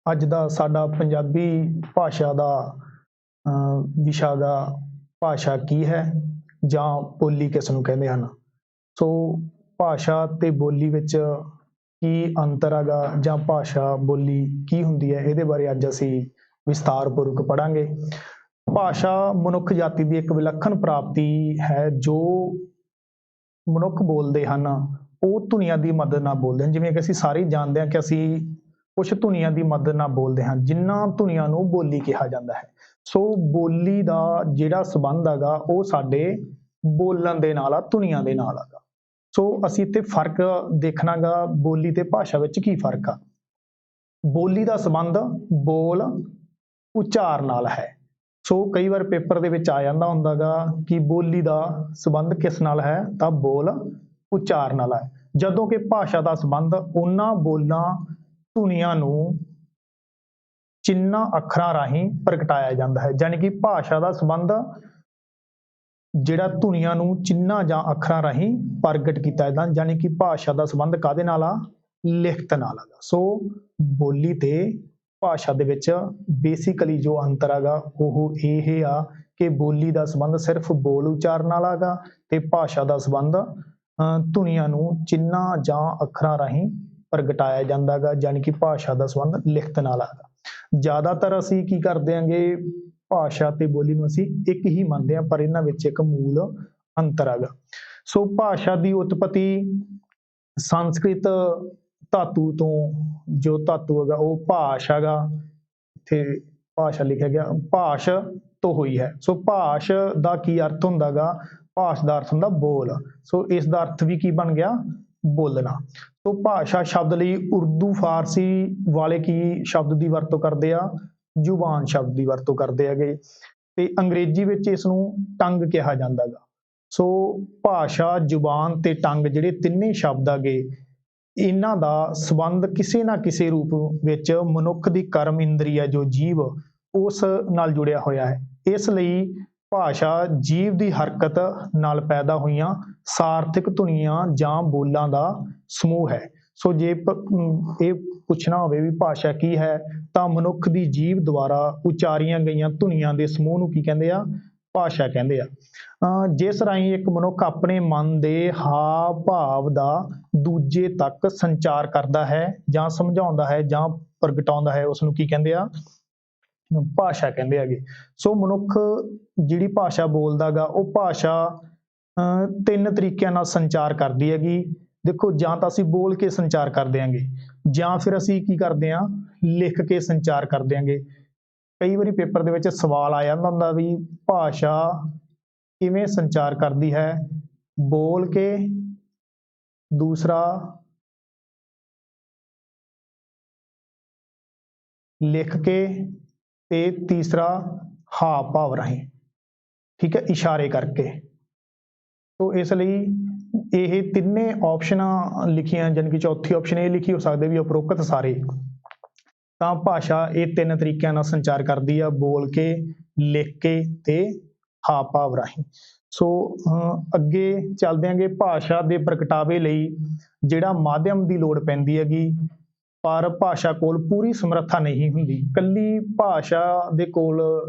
ਅੱਜ ਦਾ ਸਾਡਾ ਪੰਜਾਬੀ ਭਾਸ਼ਾ ਦਾ ਵਿਸ਼ਾ ਗਾ ਭਾਸ਼ਾ ਕੀ ਹੈ ਜਾਂ ਬੋਲੀ ਕਿਸ ਨੂੰ ਕਹਿੰਦੇ ਹਨ। ਸੋ ਭਾਸ਼ਾ ਤੇ ਬੋਲੀ ਵਿੱਚ ਕੀ ਅੰਤਰ ਹੈਗਾ ਜਾਂ ਭਾਸ਼ਾ ਬੋਲੀ ਕੀ ਹੁੰਦੀ ਹੈ, ਇਹਦੇ ਬਾਰੇ ਅੱਜ ਅਸੀਂ ਵਿਸਥਾਰਪੂਰਵਕ ਪੜ੍ਹਾਂਗੇ। ਭਾਸ਼ਾ ਮਨੁੱਖ ਜਾਤੀ ਦੀ ਇੱਕ ਵਿਲੱਖਣ ਪ੍ਰਾਪਤੀ ਹੈ। ਜੋ ਮਨੁੱਖ ਬੋਲਦੇ ਹਨ ਉਹ ਧੁਨੀਆਂ ਦੀ ਮਦਦ ਨਾਲ ਬੋਲਦੇ ਹਨ। ਜਿਵੇਂ ਕਿ ਅਸੀਂ ਸਾਰੇ ਜਾਣਦੇ ਹਾਂ ਕਿ ਅਸੀਂ ਕੁਝ ਧੁਨੀਆਂ ਦੀ ਮਦਦ ਨਾਲ ਬੋਲਦੇ ਹਾਂ, ਜਿਨ੍ਹਾਂ ਧੁਨੀਆਂ ਨੂੰ ਬੋਲੀ ਕਿਹਾ ਜਾਂਦਾ ਹੈ। ਸੋ ਬੋਲੀ ਦਾ ਜਿਹੜਾ ਸੰਬੰਧ ਹੈਗਾ ਉਹ ਸਾਡੇ ਬੋਲਣ ਦੇ ਨਾਲ ਆ, ਧੁਨੀਆਂ ਦੇ ਨਾਲ ਹੈਗਾ। ਸੋ ਅਸੀਂ ਇੱਥੇ ਫਰਕ ਦੇਖਣਾ ਗਾ, ਬੋਲੀ ਤੇ ਭਾਸ਼ਾ ਵਿੱਚ ਕੀ ਫਰਕ ਆ। ਬੋਲੀ ਦਾ ਸੰਬੰਧ ਬੋਲ ਉਚਾਰ ਨਾਲ ਹੈ। ਸੋ ਕਈ ਵਾਰ ਪੇਪਰ ਦੇ ਵਿੱਚ ਆ ਜਾਂਦਾ ਹੁੰਦਾ ਗਾ ਕਿ ਬੋਲੀ ਦਾ ਸੰਬੰਧ ਕਿਸ ਨਾਲ ਹੈ, ਤਾਂ ਬੋਲ ਉਚਾਰ ਨਾਲ ਹੈ। ਜਦੋਂ ਕਿ ਭਾਸ਼ਾ ਦਾ ਸੰਬੰਧ ਉਹਨਾਂ ਬੋਲਾਂ ਧੁਨੀਆਂ ਨੂੰ ਚਿੰਨ੍ਹਾਂ ਅੱਖਰਾਂ ਰਾਹੀਂ ਪ੍ਰਗਟਾਇਆ ਜਾਂਦਾ ਹੈ। ਜਾਣੀ ਕਿ ਭਾਸ਼ਾ ਦਾ ਸੰਬੰਧ ਜਿਹੜਾ ਧੁਨੀਆਂ ਨੂੰ ਚਿੰਨ੍ਹਾਂ ਜਾਂ ਅੱਖਰਾਂ ਰਾਹੀਂ ਪ੍ਰਗਟ ਕੀਤਾ ਜਾਂਦਾ, ਜਾਣੀ ਕਿ ਭਾਸ਼ਾ ਦਾ ਸੰਬੰਧ ਕਾਹਦੇ ਨਾਲ ਆ, ਲਿਖਤ ਨਾਲ ਹੈਗਾ। ਸੋ ਬੋਲੀ ਤੇ ਭਾਸ਼ਾ ਦੇ ਵਿੱਚ ਬੇਸਿਕਲੀ ਜੋ ਅੰਤਰ ਹੈਗਾ ਉਹ ਇਹ ਆ ਕਿ ਬੋਲੀ ਦਾ ਸੰਬੰਧ ਸਿਰਫ ਬੋਲ ਉਚਾਰਨ ਨਾਲ ਹੈਗਾ ਤੇ ਭਾਸ਼ਾ ਦਾ ਸੰਬੰਧ ਧੁਨੀਆਂ ਨੂੰ ਚਿੰਨ੍ਹਾਂ ਜਾਂ ਅੱਖਰਾਂ ਰਾਹੀਂ ਪ੍ਰਗਟਾਇਆ ਜਾਂਦਾ ਹੈਗਾ, ਜਾਣੀ ਕਿ ਭਾਸ਼ਾ ਦਾ ਸੰਬੰਧ ਲਿਖਤ ਨਾਲ ਹੈਗਾ। ਜ਼ਿਆਦਾਤਰ ਅਸੀਂ ਕੀ ਕਰਦੇ ਆਂਗੇ, ਭਾਸ਼ਾ ਤੇ ਬੋਲੀ ਨੂੰ ਅਸੀਂ ਇੱਕ ਹੀ ਮੰਨਦੇ ਹਾਂ, ਪਰ ਇਹਨਾਂ ਵਿੱਚ ਇੱਕ ਮੂਲ ਅੰਤਰ ਹੈਗਾ। ਸੋ ਭਾਸ਼ਾ ਦੀ ਉਤਪਤੀ ਸੰਸਕ੍ਰਿਤ ਧਾਤੂ ਤੋਂ, ਜੋ ਧਾਤੂ ਹੈਗਾ ਉਹ ਭਾਸ਼ ਹੈਗਾ, ਇੱਥੇ ਭਾਸ਼ਾ ਲਿਖਿਆ ਗਿਆ, ਭਾਸ਼ ਤੋਂ ਹੋਈ ਹੈ। ਸੋ ਭਾਸ਼ ਦਾ ਕੀ ਅਰਥ ਹੁੰਦਾ ਗਾ, ਭਾਸ਼ ਦਾ ਅਰਥ ਹੁੰਦਾ ਬੋਲ। ਸੋ ਇਸ ਦਾ ਅਰਥ ਵੀ ਕੀ ਬਣ ਗਿਆ, ਬੋਲਣਾ। ਸੋ ਭਾਸ਼ਾ ਸ਼ਬਦ ਲਈ ਉਰਦੂ ਫਾਰਸੀ ਵਾਲੇ ਕੀ ਸ਼ਬਦ ਦੀ ਵਰਤੋਂ ਕਰਦੇ ਆ, ਜ਼ੁਬਾਨ ਸ਼ਬਦ ਦੀ ਵਰਤੋਂ ਕਰਦੇ ਹੈਗੇ, ਤੇ ਅੰਗਰੇਜ਼ੀ ਵਿੱਚ ਇਸ ਨੂੰ ਟੰਗ ਕਿਹਾ ਜਾਂਦਾ ਗਾ। ਸੋ ਭਾਸ਼ਾ, ਜ਼ੁਬਾਨ ਤੇ ਟੰਗ ਜਿਹੜੇ ਤਿੰਨੇ ਸ਼ਬਦ ਹੈਗੇ, ਇਹਨਾਂ ਦਾ ਸੰਬੰਧ ਕਿਸੇ ਨਾ ਕਿਸੇ ਰੂਪ ਵਿੱਚ ਮਨੁੱਖ ਦੀ ਕਰਮ ਇੰਦਰੀ ਜੋ ਜੀਭ ਉਸ ਨਾਲ ਜੁੜਿਆ ਹੋਇਆ ਹੈ। ਇਸ ਲਈ ਭਾਸ਼ਾ ਜੀਵ ਦੀ ਹਰਕਤ ਨਾਲ ਪੈਦਾ ਹੋਈਆਂ ਸਾਰਥਿਕ ਧੁਨੀਆਂ ਜਾਂ ਬੋਲਾਂ ਦਾ ਸਮੂਹ ਹੈ। ਸੋ ਜੇ ਇਹ ਪੁੱਛਣਾ ਹੋਵੇ ਵੀ ਭਾਸ਼ਾ ਕੀ ਹੈ, ਤਾਂ ਮਨੁੱਖ ਦੀ ਜੀਭ ਦੁਆਰਾ ਉਚਾਰੀਆਂ ਗਈਆਂ ਧੁਨੀਆਂ ਦੇ ਸਮੂਹ ਨੂੰ ਕੀ ਕਹਿੰਦੇ ਆ, ਭਾਸ਼ਾ ਕਹਿੰਦੇ ਆ। ਜਿਸ ਰਾਹੀਂ ਇੱਕ ਮਨੁੱਖ ਆਪਣੇ ਮਨ ਦੇ ਹਾਵ ਭਾਵ ਦਾ ਦੂਜੇ ਤੱਕ ਸੰਚਾਰ ਕਰਦਾ ਹੈ ਜਾਂ ਸਮਝਾਉਂਦਾ ਹੈ ਜਾਂ ਪ੍ਰਗਟਾਉਂਦਾ ਹੈ, ਉਸ ਨੂੰ ਕੀ ਕਹਿੰਦੇ ਆ, ਭਾਸ਼ਾ ਕਹਿੰਦੇ ਹੈਗੇ। ਸੋ ਮਨੁੱਖ ਜਿਹੜੀ ਭਾਸ਼ਾ ਬੋਲਦਾ ਗਾ ਉਹ ਭਾਸ਼ਾ ਤਿੰਨ ਤਰੀਕਿਆਂ ਨਾਲ ਸੰਚਾਰ ਕਰਦੀ ਹੈਗੀ। ਦੇਖੋ, ਜਾਂ ਤਾਂ ਅਸੀਂ ਬੋਲ ਕੇ ਸੰਚਾਰ ਕਰਦੇ ਆਂਗੇ, ਜਾਂ ਫਿਰ ਅਸੀਂ ਕੀ ਕਰਦੇ ਹਾਂ, ਲਿਖ ਕੇ ਸੰਚਾਰ ਕਰਦੇ ਆਂਗੇ। ਕਈ ਵਾਰੀ ਪੇਪਰ ਦੇ ਵਿੱਚ ਸਵਾਲ ਆ ਜਾਂਦਾ ਹੁੰਦਾ ਵੀ ਭਾਸ਼ਾ ਕਿਵੇਂ ਸੰਚਾਰ ਕਰਦੀ ਹੈ, ਬੋਲ ਕੇ, ਦੂਸਰਾ ਲਿਖ ਕੇ ਤੇ ਤੀਸਰਾ ਹਾਵ ਭਾਵ ਰਾਹੀਂ, ਠੀਕ ਹੈ, ਇਸ਼ਾਰੇ ਕਰਕੇ। ਸੋ ਇਸ ਲਈ ਇਹ ਤਿੰਨੇ ਆਪਸ਼ਨਾਂ ਲਿਖੀਆਂ, ਜਾਣੀ ਕਿ ਚੌਥੀ ਆਪਸ਼ਨ ਇਹ ਲਿਖੀ ਹੋ ਸਕਦੀ ਵੀ ਉਪਰੋਕਤ ਸਾਰੇ। ਤਾਂ ਭਾਸ਼ਾ ਇਹ ਤਿੰਨ ਤਰੀਕਿਆਂ ਨਾਲ ਸੰਚਾਰ ਕਰਦੀ ਆ, ਬੋਲ ਕੇ, ਲਿਖ ਕੇ ਤੇ ਹਾਵ ਭਾਵ ਰਾਹੀਂ। ਸੋ ਅੱਗੇ ਚੱਲਦੇ ਆਂਗੇ। ਭਾਸ਼ਾ ਦੇ ਪ੍ਰਗਟਾਵੇ ਲਈ ਜਿਹੜਾ ਮਾਧਿਅਮ ਦੀ ਲੋੜ ਪੈਂਦੀ ਹੈਗੀ, ਪਰ ਭਾਸ਼ਾ ਕੋਲ ਪੂਰੀ ਸਮਰੱਥਾ ਨਹੀਂ ਹੁੰਦੀ। ਇਕੱਲੀ ਭਾਸ਼ਾ ਦੇ ਕੋਲ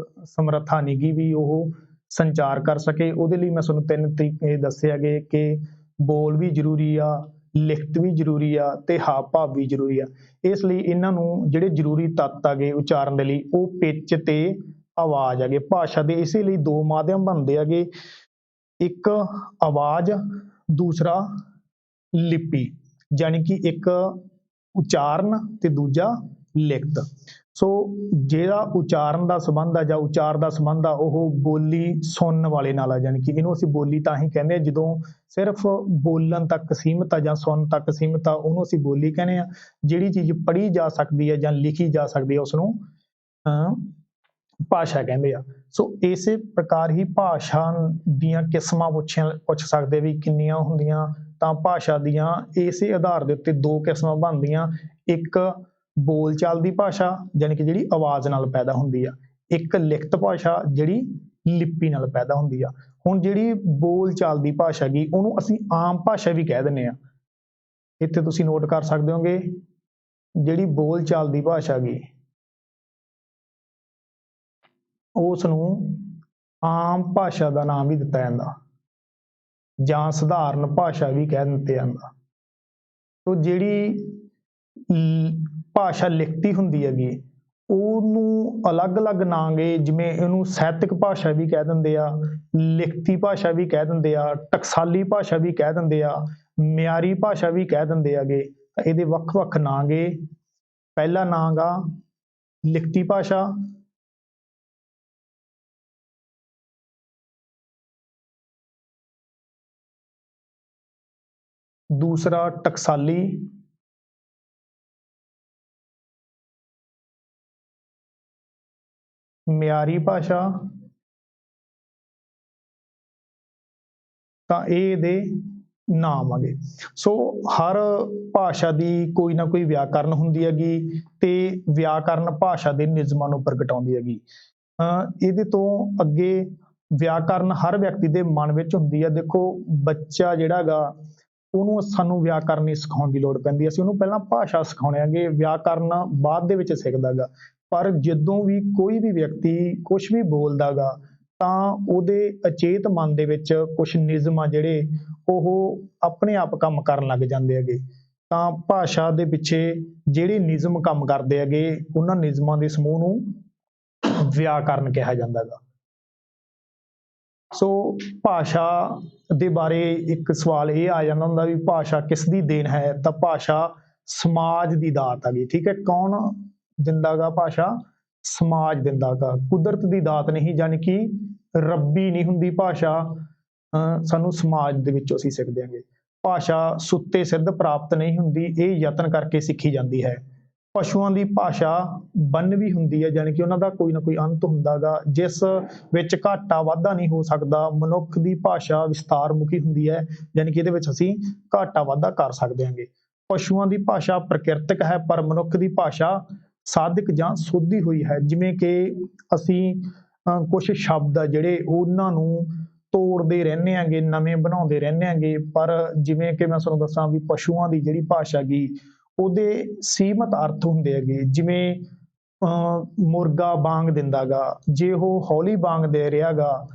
ਸਮਰੱਥਾ ਨਹੀਂ ਗੀ ਵੀ ਉਹ ਸੰਚਾਰ ਕਰ ਸਕੇ। ਉਹਦੇ ਲਈ ਮੈਂ ਤੁਹਾਨੂੰ ਤਿੰਨ ਤਰੀਕੇ ਦੱਸੇ ਹੈਗੇ ਕਿ ਬੋਲ ਵੀ ਜ਼ਰੂਰੀ ਆ, ਲਿਖਤ ਵੀ ਜ਼ਰੂਰੀ ਆ ਤੇ ਹਾਵ ਭਾਵ ਵੀ ਜ਼ਰੂਰੀ ਆ। ਇਸ ਲਈ ਇਹਨਾਂ ਨੂੰ ਜਿਹੜੇ ਜ਼ਰੂਰੀ ਤੱਤ ਹੈਗੇ ਉਚਾਰਨ ਦੇ ਲਈ, ਉਹ ਪਿੱਚ ਤੇ ਆਵਾਜ਼ ਹੈਗੇ। ਭਾਸ਼ਾ ਦੇ ਇਸੇ ਲਈ ਦੋ ਮਾਧਿਅਮ ਬਣਦੇ ਹੈਗੇ, ਇੱਕ ਆਵਾਜ਼, ਦੂਸਰਾ ਲਿਪੀ, ਜਾਣੀ ਕਿ ਇੱਕ ਉਚਾਰਨ ਤੇ ਦੂਜਾ ਲਿਖਤ। ਸੋ ਜਿਹੜਾ ਉਚਾਰਨ ਦਾ ਸੰਬੰਧ ਆ ਜਾਂ ਉਚਾਰ ਦਾ ਸੰਬੰਧ ਆ ਉਹ ਬੋਲੀ ਸੁਣਨ ਵਾਲੇ ਨਾਲ ਆ, ਜਾਣੀ ਕਿ ਇਹਨੂੰ ਅਸੀਂ ਬੋਲੀ ਤਾਂ ਹੀ ਕਹਿੰਦੇ ਆ ਜਦੋਂ ਸਿਰਫ ਬੋਲਣ ਤੱਕ ਸੀਮਿਤ ਆ ਜਾਂ ਸੁਣਨ ਤੱਕ ਸੀਮਿਤ ਆ, ਉਹਨੂੰ ਅਸੀਂ ਬੋਲੀ ਕਹਿੰਦੇ ਆ। ਜਿਹੜੀ ਚੀਜ਼ ਪੜ੍ਹੀ ਜਾ ਸਕਦੀ ਹੈ ਜਾਂ ਲਿਖੀ ਜਾ ਸਕਦੀ ਹੈ ਉਸਨੂੰ ਭਾਸ਼ਾ ਕਹਿੰਦੇ ਆ। ਸੋ ਇਸੇ ਪ੍ਰਕਾਰ ਹੀ ਭਾਸ਼ਾ ਦੀਆਂ ਕਿਸਮਾਂ ਪੁੱਛ ਸਕਦੇ ਵੀ ਕਿੰਨੀਆਂ ਹੁੰਦੀਆਂ, ਤਾਂ ਭਾਸ਼ਾ ਦੀਆਂ ਇਸੇ ਆਧਾਰ ਦੇ ਉੱਤੇ ਦੋ ਕਿਸਮਾਂ ਬਣਦੀਆਂ। ਇੱਕ ਬੋਲਚਾਲ ਦੀ ਭਾਸ਼ਾ, ਜਾਣੀ ਕਿ ਜਿਹੜੀ ਆਵਾਜ਼ ਨਾਲ ਪੈਦਾ ਹੁੰਦੀ ਆ, ਇੱਕ ਲਿਖਤ ਭਾਸ਼ਾ ਜਿਹੜੀ ਲਿਪੀ ਨਾਲ ਪੈਦਾ ਹੁੰਦੀ ਆ। ਹੁਣ ਜਿਹੜੀ ਬੋਲਚਾਲ ਦੀ ਭਾਸ਼ਾ ਗੀ ਉਹਨੂੰ ਅਸੀਂ ਆਮ ਭਾਸ਼ਾ ਵੀ ਕਹਿ ਦਿੰਦੇ ਆ। ਇੱਥੇ ਤੁਸੀਂ ਨੋਟ ਕਰ ਸਕਦੇ ਹੋਗੇ, ਜਿਹੜੀ ਬੋਲਚਾਲ ਦੀ ਭਾਸ਼ਾ ਗੀ ਉਸ ਨੂੰ ਆਮ ਭਾਸ਼ਾ ਦਾ ਨਾਮ ਵੀ ਦਿੱਤਾ ਜਾਂਦਾ ਜਾਂ ਸਧਾਰਨ ਭਾਸ਼ਾ ਵੀ ਕਹਿ ਦਿੱਤਾ ਜਾਂਦਾ। ਤੋ ਜਿਹੜੀ ਭਾਸ਼ਾ ਲਿਖਤੀ ਹੁੰਦੀ ਹੈਗੀ ਉਹਨੂੰ ਅਲੱਗ-ਅਲੱਗ ਨਾਂ ਗੇ, ਜਿਵੇਂ ਇਹਨੂੰ ਸਾਹਿਤਕ ਭਾਸ਼ਾ ਵੀ ਕਹਿ ਦਿੰਦੇ ਆ, ਲਿਖਤੀ ਭਾਸ਼ਾ ਵੀ ਕਹਿ ਦਿੰਦੇ ਆ, ਟਕਸਾਲੀ ਭਾਸ਼ਾ ਵੀ ਕਹਿ ਦਿੰਦੇ ਆ, ਮਿਆਰੀ ਭਾਸ਼ਾ ਵੀ ਕਹਿ ਦਿੰਦੇ ਹੈਗੇ। ਤਾਂ ਇਹਦੇ ਵੱਖ-ਵੱਖ ਨਾਂ ਗੇ। ਪਹਿਲਾ ਨਾਂ ਗਾ ਲਿਖਤੀ ਭਾਸ਼ਾ, ਦੂਸਰਾ ਟਕਸਾਲੀ, ਮਿਆਰੀ ਭਾਸ਼ਾ। ਤਾਂ ਇਹ ਇਹਦੇ ਨਾਮ ਆਗੇ। ਸੋ ਹਰ ਭਾਸ਼ਾ ਦੀ ਕੋਈ ਨਾ ਕੋਈ ਵਿਆਕਰਨ ਹੁੰਦੀ ਹੈਗੀ ਤੇ ਵਿਆਕਰਨ ਭਾਸ਼ਾ ਦੇ ਨਿਯਮਾਂ ਨੂੰ ਪ੍ਰਗਟਾਉਂਦੀ ਹੈਗੀ। ਇਹਦੇ ਤੋਂ ਅੱਗੇ ਵਿਆਕਰਨ ਹਰ ਵਿਅਕਤੀ ਦੇ ਮਨ ਵਿੱਚ ਹੁੰਦੀ ਹੈ। ਦੇਖੋ ਬੱਚਾ ਜਿਹੜਾ ਗਾ ਉਹਨੂੰ ਸਾਨੂੰ ਵਿਆਕਰਨ ਨਹੀਂ ਸਿਖਾਉਣ ਦੀ ਲੋੜ ਪੈਂਦੀ, ਅਸੀਂ ਉਹਨੂੰ ਪਹਿਲਾਂ ਭਾਸ਼ਾ ਸਿਖਾਉਣੇ ਹੈਗੇ, ਵਿਆਕਰਨ ਬਾਅਦ ਦੇ ਵਿੱਚ ਸਿੱਖਦਾ ਗਾ। ਪਰ ਜਦੋਂ ਵੀ ਕੋਈ ਵੀ ਵਿਅਕਤੀ ਕੁਛ ਵੀ ਬੋਲਦਾ ਗਾ ਤਾਂ ਉਹਦੇ ਅਚੇਤ ਮਨ ਦੇ ਵਿੱਚ ਕੁਛ ਨਿਯਮ ਆ ਜਿਹੜੇ ਉਹ ਆਪਣੇ ਆਪ ਕੰਮ ਕਰਨ ਲੱਗ ਜਾਂਦੇ ਹੈਗੇ। ਤਾਂ ਭਾਸ਼ਾ ਦੇ ਪਿੱਛੇ ਜਿਹੜੇ ਨਿਯਮ ਕੰਮ ਕਰਦੇ ਹੈਗੇ ਉਹਨਾਂ ਨਿਯਮਾਂ ਦੇ ਸਮੂਹ ਨੂੰ ਵਿਆਕਰਨ ਕਿਹਾ ਜਾਂਦਾ ਗਾ। ਸੋ ਭਾਸ਼ਾ ਦੇ ਬਾਰੇ ਇੱਕ ਸਵਾਲ ਇਹ ਆ ਜਾਂਦਾ ਹੁੰਦਾ ਵੀ ਭਾਸ਼ਾ ਕਿਸ ਦੀ ਦੇਣ ਹੈ? ਤਾਂ ਭਾਸ਼ਾ ਸਮਾਜ ਦੀ ਦਾਤ ਹੈਗੀ। ਠੀਕ ਹੈ, ਕੌਣ ਦਿੰਦਾ ਗਾ? ਭਾਸ਼ਾ ਸਮਾਜ ਦਿੰਦਾ ਗਾ, ਕੁਦਰਤ ਦੀ ਦਾਤ ਨਹੀਂ, ਜਾਣੀ ਕਿ ਰੱਬੀ ਨਹੀਂ ਹੁੰਦੀ ਭਾਸ਼ਾ, ਸਾਨੂੰ ਸਮਾਜ ਦੇ ਵਿੱਚੋਂ ਅਸੀਂ ਸਿੱਖਦੇ ਹਾਂਗੇ। ਭਾਸ਼ਾ ਸੁੱਤੇ ਸਿੱਧ ਪ੍ਰਾਪਤ ਨਹੀਂ ਹੁੰਦੀ, ਇਹ ਯਤਨ ਕਰਕੇ ਸਿੱਖੀ ਜਾਂਦੀ ਹੈ। ਪਸ਼ੂਆਂ ਦੀ ਭਾਸ਼ਾ ਬੰਨਵੀ ਹੁੰਦੀ ਹੈ, ਜਾਣੀ ਕਿ ਉਹਨਾਂ ਦਾ ਕੋਈ ਨਾ ਕੋਈ ਅੰਤ ਹੁੰਦਾ ਗਾ ਜਿਸ ਵਿੱਚ ਘਾਟਾ ਵਾਧਾ ਨਹੀਂ ਹੋ ਸਕਦਾ। ਮਨੁੱਖ ਦੀ ਭਾਸ਼ਾ ਵਿਸਤਾਰ ਮੁਖੀ ਹੁੰਦੀ ਹੈ, ਜਾਣੀ ਕਿ ਇਹਦੇ ਵਿੱਚ ਅਸੀਂ ਘਾਟਾ ਵਾਧਾ ਕਰ ਸਕਦੇ ਹਾਂਗੇ। ਪਸ਼ੂਆਂ ਦੀ ਭਾਸ਼ਾ ਪ੍ਰਕਿਰਤਕ ਹੈ, ਪਰ ਮਨੁੱਖ ਦੀ ਭਾਸ਼ਾ ਸਾਧਕ ਜਾਂ ਸੋਧੀ ਹੋਈ ਹੈ। ਜਿਵੇਂ ਕਿ ਅਸੀਂ ਕੁਛ ਸ਼ਬਦ ਆ ਜਿਹੜੇ ਉਹਨਾਂ ਨੂੰ ਤੋੜਦੇ ਰਹਿੰਦੇ ਹੈਗੇ, ਨਵੇਂ ਬਣਾਉਂਦੇ ਰਹਿੰਦੇ ਹੈਗੇ। ਪਰ ਜਿਵੇਂ ਕਿ ਮੈਂ ਤੁਹਾਨੂੰ ਦੱਸਾਂ ਵੀ ਪਸ਼ੂਆਂ ਦੀ ਜਿਹੜੀ ਭਾਸ਼ਾ ਗੀ ਉਹਦੇ ਸੀਮਤ ਅਰਥ ਹੁੰਦੇ ਹੈਗੇ। ਜਿਵੇਂ ਮੁਰਗਾ ਬਾਂਗ ਦਿੰਦਾ ਗਾ, ਜੇ ਉਹ ਹੌਲੀ ਬਾਂਗ ਦੇ ਰਿਹਾ ਗਾ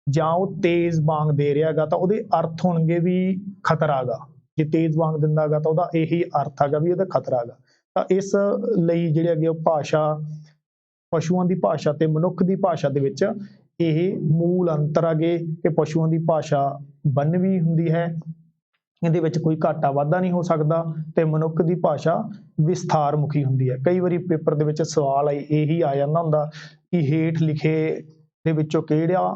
ਜਾਂ ਉਹ ਤੇਜ਼ ਬਾਂਗ ਦੇ ਰਿਹਾ ਗਾ ਤਾਂ ਉਹਦੇ ਅਰਥ ਹੋਣਗੇ ਵੀ ਖਤਰਾ ਗਾ। ਜੇ ਤੇਜ਼ ਬਾਂਗ ਦਿੰਦਾ ਗਾ ਤਾਂ ਉਹਦਾ ਇਹੀ ਅਰਥ ਹੈਗਾ ਵੀ ਉਹਦਾ ਖਤਰਾ ਗਾ। ਤਾਂ ਇਸ ਲਈ ਜਿਹੜੇ ਹੈਗੇ ਉਹ ਭਾਸ਼ਾ ਪਸ਼ੂਆਂ ਦੀ ਭਾਸ਼ਾ ਤੇ ਮਨੁੱਖ ਦੀ ਭਾਸ਼ਾ ਦੇ ਵਿੱਚ ਇਹ ਮੂਲ ਅੰਤਰ ਹੈਗੇ ਕਿ ਪਸ਼ੂਆਂ ਦੀ ਭਾਸ਼ਾ ਬੰਨਵੀ ਹੁੰਦੀ ਹੈ, ਇਹਦੇ ਵਿੱਚ ਕੋਈ ਘਾਟਾ ਵਾਧਾ ਨਹੀਂ ਹੋ ਸਕਦਾ, ਤੇ ਮਨੁੱਖ ਦੀ ਭਾਸ਼ਾ ਵਿਸਥਾਰ ਮੁਖੀ ਹੁੰਦੀ ਹੈ। ਕਈ ਵਾਰੀ ਪੇਪਰ ਦੇ ਵਿੱਚ ਸਵਾਲ ਇਹੀ ਆ ਜਾਂਦਾ ਹੁੰਦਾ ਕਿ ਹੇਠ ਲਿਖੇ ਦੇ ਵਿੱਚੋਂ ਕਿਹੜਾ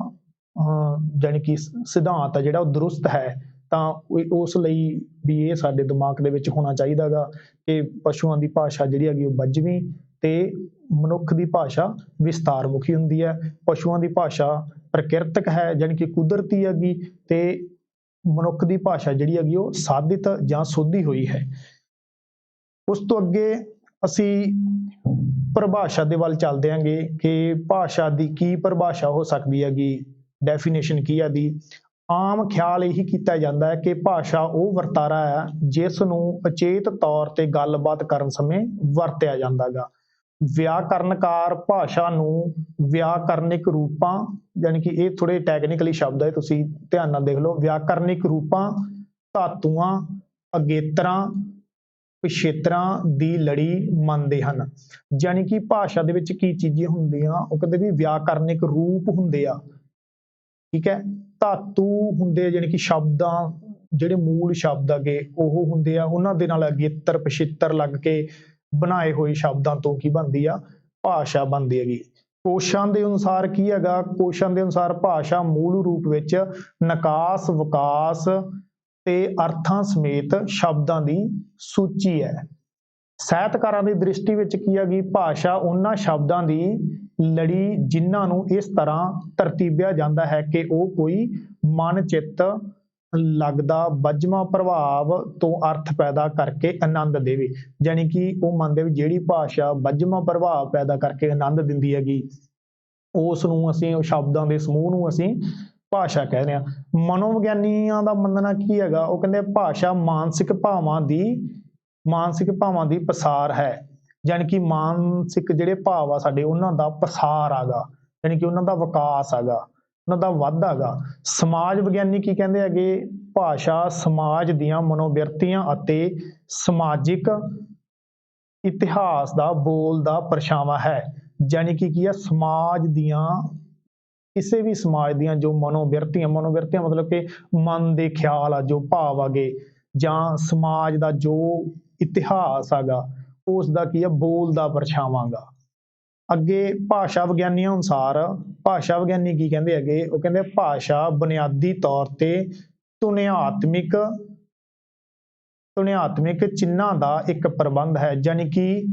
ਜਾਣੀ ਕਿ ਸਿਧਾਂਤ ਆ ਜਿਹੜਾ ਉਹ ਦਰੁਸਤ ਹੈ। ਤਾਂ ਉਸ ਲਈ ਵੀ ਇਹ ਸਾਡੇ ਦਿਮਾਗ ਦੇ ਵਿੱਚ ਹੋਣਾ ਚਾਹੀਦਾ ਗਾ ਕਿ ਪਸ਼ੂਆਂ ਦੀ ਭਾਸ਼ਾ ਜਿਹੜੀ ਹੈਗੀ ਉਹ ਬੱਝਵੀਂ ਤੇ ਮਨੁੱਖ ਦੀ ਭਾਸ਼ਾ ਵਿਸਤਾਰ ਮੁਖੀ ਹੁੰਦੀ ਹੈ। ਪਸ਼ੂਆਂ ਦੀ ਭਾਸ਼ਾ ਪ੍ਰਕਿਰਤਕ ਹੈ, ਜਾਣੀ ਕਿ ਕੁਦਰਤੀ ਹੈਗੀ, ਤੇ ਮਨੁੱਖ ਦੀ ਭਾਸ਼ਾ ਜਿਹੜੀ ਹੈਗੀ ਉਹ ਸਾਧਿਤ ਜਾਂ ਸੋਧੀ ਹੋਈ ਹੈ। ਉਸ ਤੋਂ ਅੱਗੇ ਅਸੀਂ ਪਰਿਭਾਸ਼ਾ ਦੇ ਵੱਲ ਚੱਲਦੇ ਹਾਂਗੇ ਕਿ ਭਾਸ਼ਾ ਦੀ ਕੀ ਪਰਿਭਾਸ਼ਾ ਹੋ ਸਕਦੀ ਹੈਗੀ, ਡੈਫੀਨੇਸ਼ਨ ਕੀ ਹੈ ਦੀ। ਆਮ ਖਿਆਲ ਇਹੀ ਕੀਤਾ ਜਾਂਦਾ ਹੈ ਕਿ ਭਾਸ਼ਾ ਉਹ ਵਰਤਾਰਾ ਹੈ ਜਿਸ ਨੂੰ ਅਚੇਤ ਤੌਰ ਤੇ ਗੱਲਬਾਤ ਕਰਨ ਸਮੇਂ ਵਰਤਿਆ ਜਾਂਦਾ ਗਾ। ਵਿਆਕਰਨਕਾਰ ਭਾਸ਼ਾ ਨੂੰ ਵਿਆਕਰਨਿਕ ਰੂਪਾਂ, ਜਾਣੀ ਕਿ ਇਹ ਥੋੜੇ ਟੈਕਨੀਕਲੀ ਸ਼ਬਦ ਹੈ, ਤੁਸੀਂ ਧਿਆਨ ਨਾਲ ਦੇਖ ਲਓ। ਵਿਆਕਰਨਿਕ ਰੂਪਾਂ, ਧਾਤੂਆਂ, ਅਗੇਤਰਾਂ, ਪਿਛੇਤਰਾਂ ਦੀ ਲੜੀ ਮੰਨਦੇ ਹਨ। ਜਾਣੀ ਕਿ ਭਾਸ਼ਾ ਦੇ ਵਿੱਚ ਕੀ ਚੀਜ਼ਾਂ ਹੁੰਦੀਆਂ, ਉਹ ਕਹਿੰਦੇ ਵੀ ਵਿਆਕਰਨਿਕ ਰੂਪ ਹੁੰਦੇ ਆ। ਠੀਕ ਹੈ, ਧਾਤੂ ਹੁੰਦੇ ਆ, ਜਾਣੀ ਕਿ ਸ਼ਬਦਾਂ ਜਿਹੜੇ ਮੂਲ ਸ਼ਬਦ ਹੈਗੇ ਉਹ ਹੁੰਦੇ ਆ, ਉਹਨਾਂ ਦੇ ਨਾਲ ਅਗੇਤਰ ਪਿਛੇਤਰ ਲੱਗ ਕੇ ਬਣਾਏ ਹੋਏ ਸ਼ਬਦਾਂ ਤੋਂ ਕੀ ਬਣਦੀ ਆ, ਭਾਸ਼ਾ ਬਣਦੀ ਹੈਗੀ। ਕੋਸ਼ਾਂ ਦੇ ਅਨੁਸਾਰ ਕੀ ਹੈਗਾ, ਕੋਸ਼ਾਂ ਦੇ ਅਨੁਸਾਰ ਭਾਸ਼ਾ ਮੂਲ ਰੂਪ ਵਿੱਚ ਨਿਕਾਸ, ਵਿਕਾਸ ਤੇ ਅਰਥਾਂ ਸਮੇਤ ਸ਼ਬਦਾਂ ਦੀ ਸੂਚੀ ਹੈ। ਸਾਹਿਤਕਾਰਾਂ ਦੀ ਦ੍ਰਿਸ਼ਟੀ ਵਿੱਚ ਕੀ ਹੈਗੀ, ਭਾਸ਼ਾ ਉਹਨਾਂ ਸ਼ਬਦਾਂ ਦੀ ਲੜੀ ਜਿਨ੍ਹਾਂ ਨੂੰ ਇਸ ਤਰ੍ਹਾਂ ਤਰਤੀਬਿਆ ਜਾਂਦਾ ਹੈ ਕਿ ਉਹ ਕੋਈ ਮਨ ਚਿੱਤ ਲੱਗਦਾ ਬੱਝਵਾਂ ਪ੍ਰਭਾਵ ਤੋਂ ਅਰਥ ਪੈਦਾ ਕਰਕੇ ਆਨੰਦ ਦੇਵੇ। ਜਾਣੀ ਕਿ ਉਹ ਮੰਨਦੇ ਵੀ ਜਿਹੜੀ ਭਾਸ਼ਾ ਬੱਝਵਾਂ ਪ੍ਰਭਾਵ ਪੈਦਾ ਕਰਕੇ ਆਨੰਦ ਦਿੰਦੀ ਹੈਗੀ ਉਸ ਨੂੰ ਅਸੀਂ, ਉਹ ਸ਼ਬਦਾਂ ਦੇ ਸਮੂਹ ਨੂੰ ਅਸੀਂ ਭਾਸ਼ਾ ਕਹਿੰਦੇ ਹਾਂ। ਮਨੋਵਿਗਿਆਨੀਆਂ ਦਾ ਮੰਨਣਾ ਕੀ ਹੈਗਾ, ਉਹ ਕਹਿੰਦੇ ਭਾਸ਼ਾ ਮਾਨਸਿਕ ਭਾਵਾਂ ਦੀ ਪਸਾਰ ਹੈ। ਜਾਣੀ ਕਿ ਮਾਨਸਿਕ ਜਿਹੜੇ ਭਾਵ ਆ ਸਾਡੇ ਉਹਨਾਂ ਦਾ ਪਸਾਰ ਆਗਾ। ਯਾਨੀ ਕਿ ਉਹਨਾਂ ਦਾ ਵਿਕਾਸ ਹੈਗਾ, ਉਹਨਾਂ ਦਾ ਵਾਧਾ ਹੈਗਾ। ਸਮਾਜ ਵਿਗਿਆਨੀ ਕੀ ਕਹਿੰਦੇ ਹੈਗੇ, ਭਾਸ਼ਾ ਸਮਾਜ ਦੀਆਂ ਮਨੋਵਿਰਤੀਆਂ ਅਤੇ ਸਮਾਜਿਕ ਇਤਿਹਾਸ ਦਾ ਬੋਲ ਦਾ ਪਰਛਾਵਾਂ ਹੈ। ਯਾਨੀ ਕਿ ਕੀ ਹੈ, ਸਮਾਜ ਦੀਆਂ, ਕਿਸੇ ਵੀ ਸਮਾਜ ਦੀਆਂ ਜੋ ਮਨੋਵਿਰਤੀਆਂ ਮਤਲਬ ਕਿ ਮਨ ਦੇ ਖਿਆਲ ਆ, ਜੋ ਭਾਵ ਆਗੇ, ਜਾਂ ਸਮਾਜ ਦਾ ਜੋ ਇਤਿਹਾਸ ਹੈਗਾ, ਉਸ ਦਾ ਕੀ ਹੈ, ਬੋਲ ਦਾ ਪਰਛਾਵਾਂ ਗਾ। ਅੱਗੇ ਭਾਸ਼ਾ ਵਿਗਿਆਨੀਆਂ ਅਨੁਸਾਰ, ਭਾਸ਼ਾ ਵਿਗਿਆਨੀ ਕੀ ਕਹਿੰਦੇ ਹੈਗੇ, ਉਹ ਕਹਿੰਦੇ ਭਾਸ਼ਾ ਬੁਨਿਆਦੀ ਤੌਰ ਤੇ ਧੁਨਿਆਤਮਿਕ ਚਿੰਨ੍ਹਾਂ ਦਾ ਇੱਕ ਪ੍ਰਬੰਧ ਹੈ। ਯਾਨੀ ਕਿ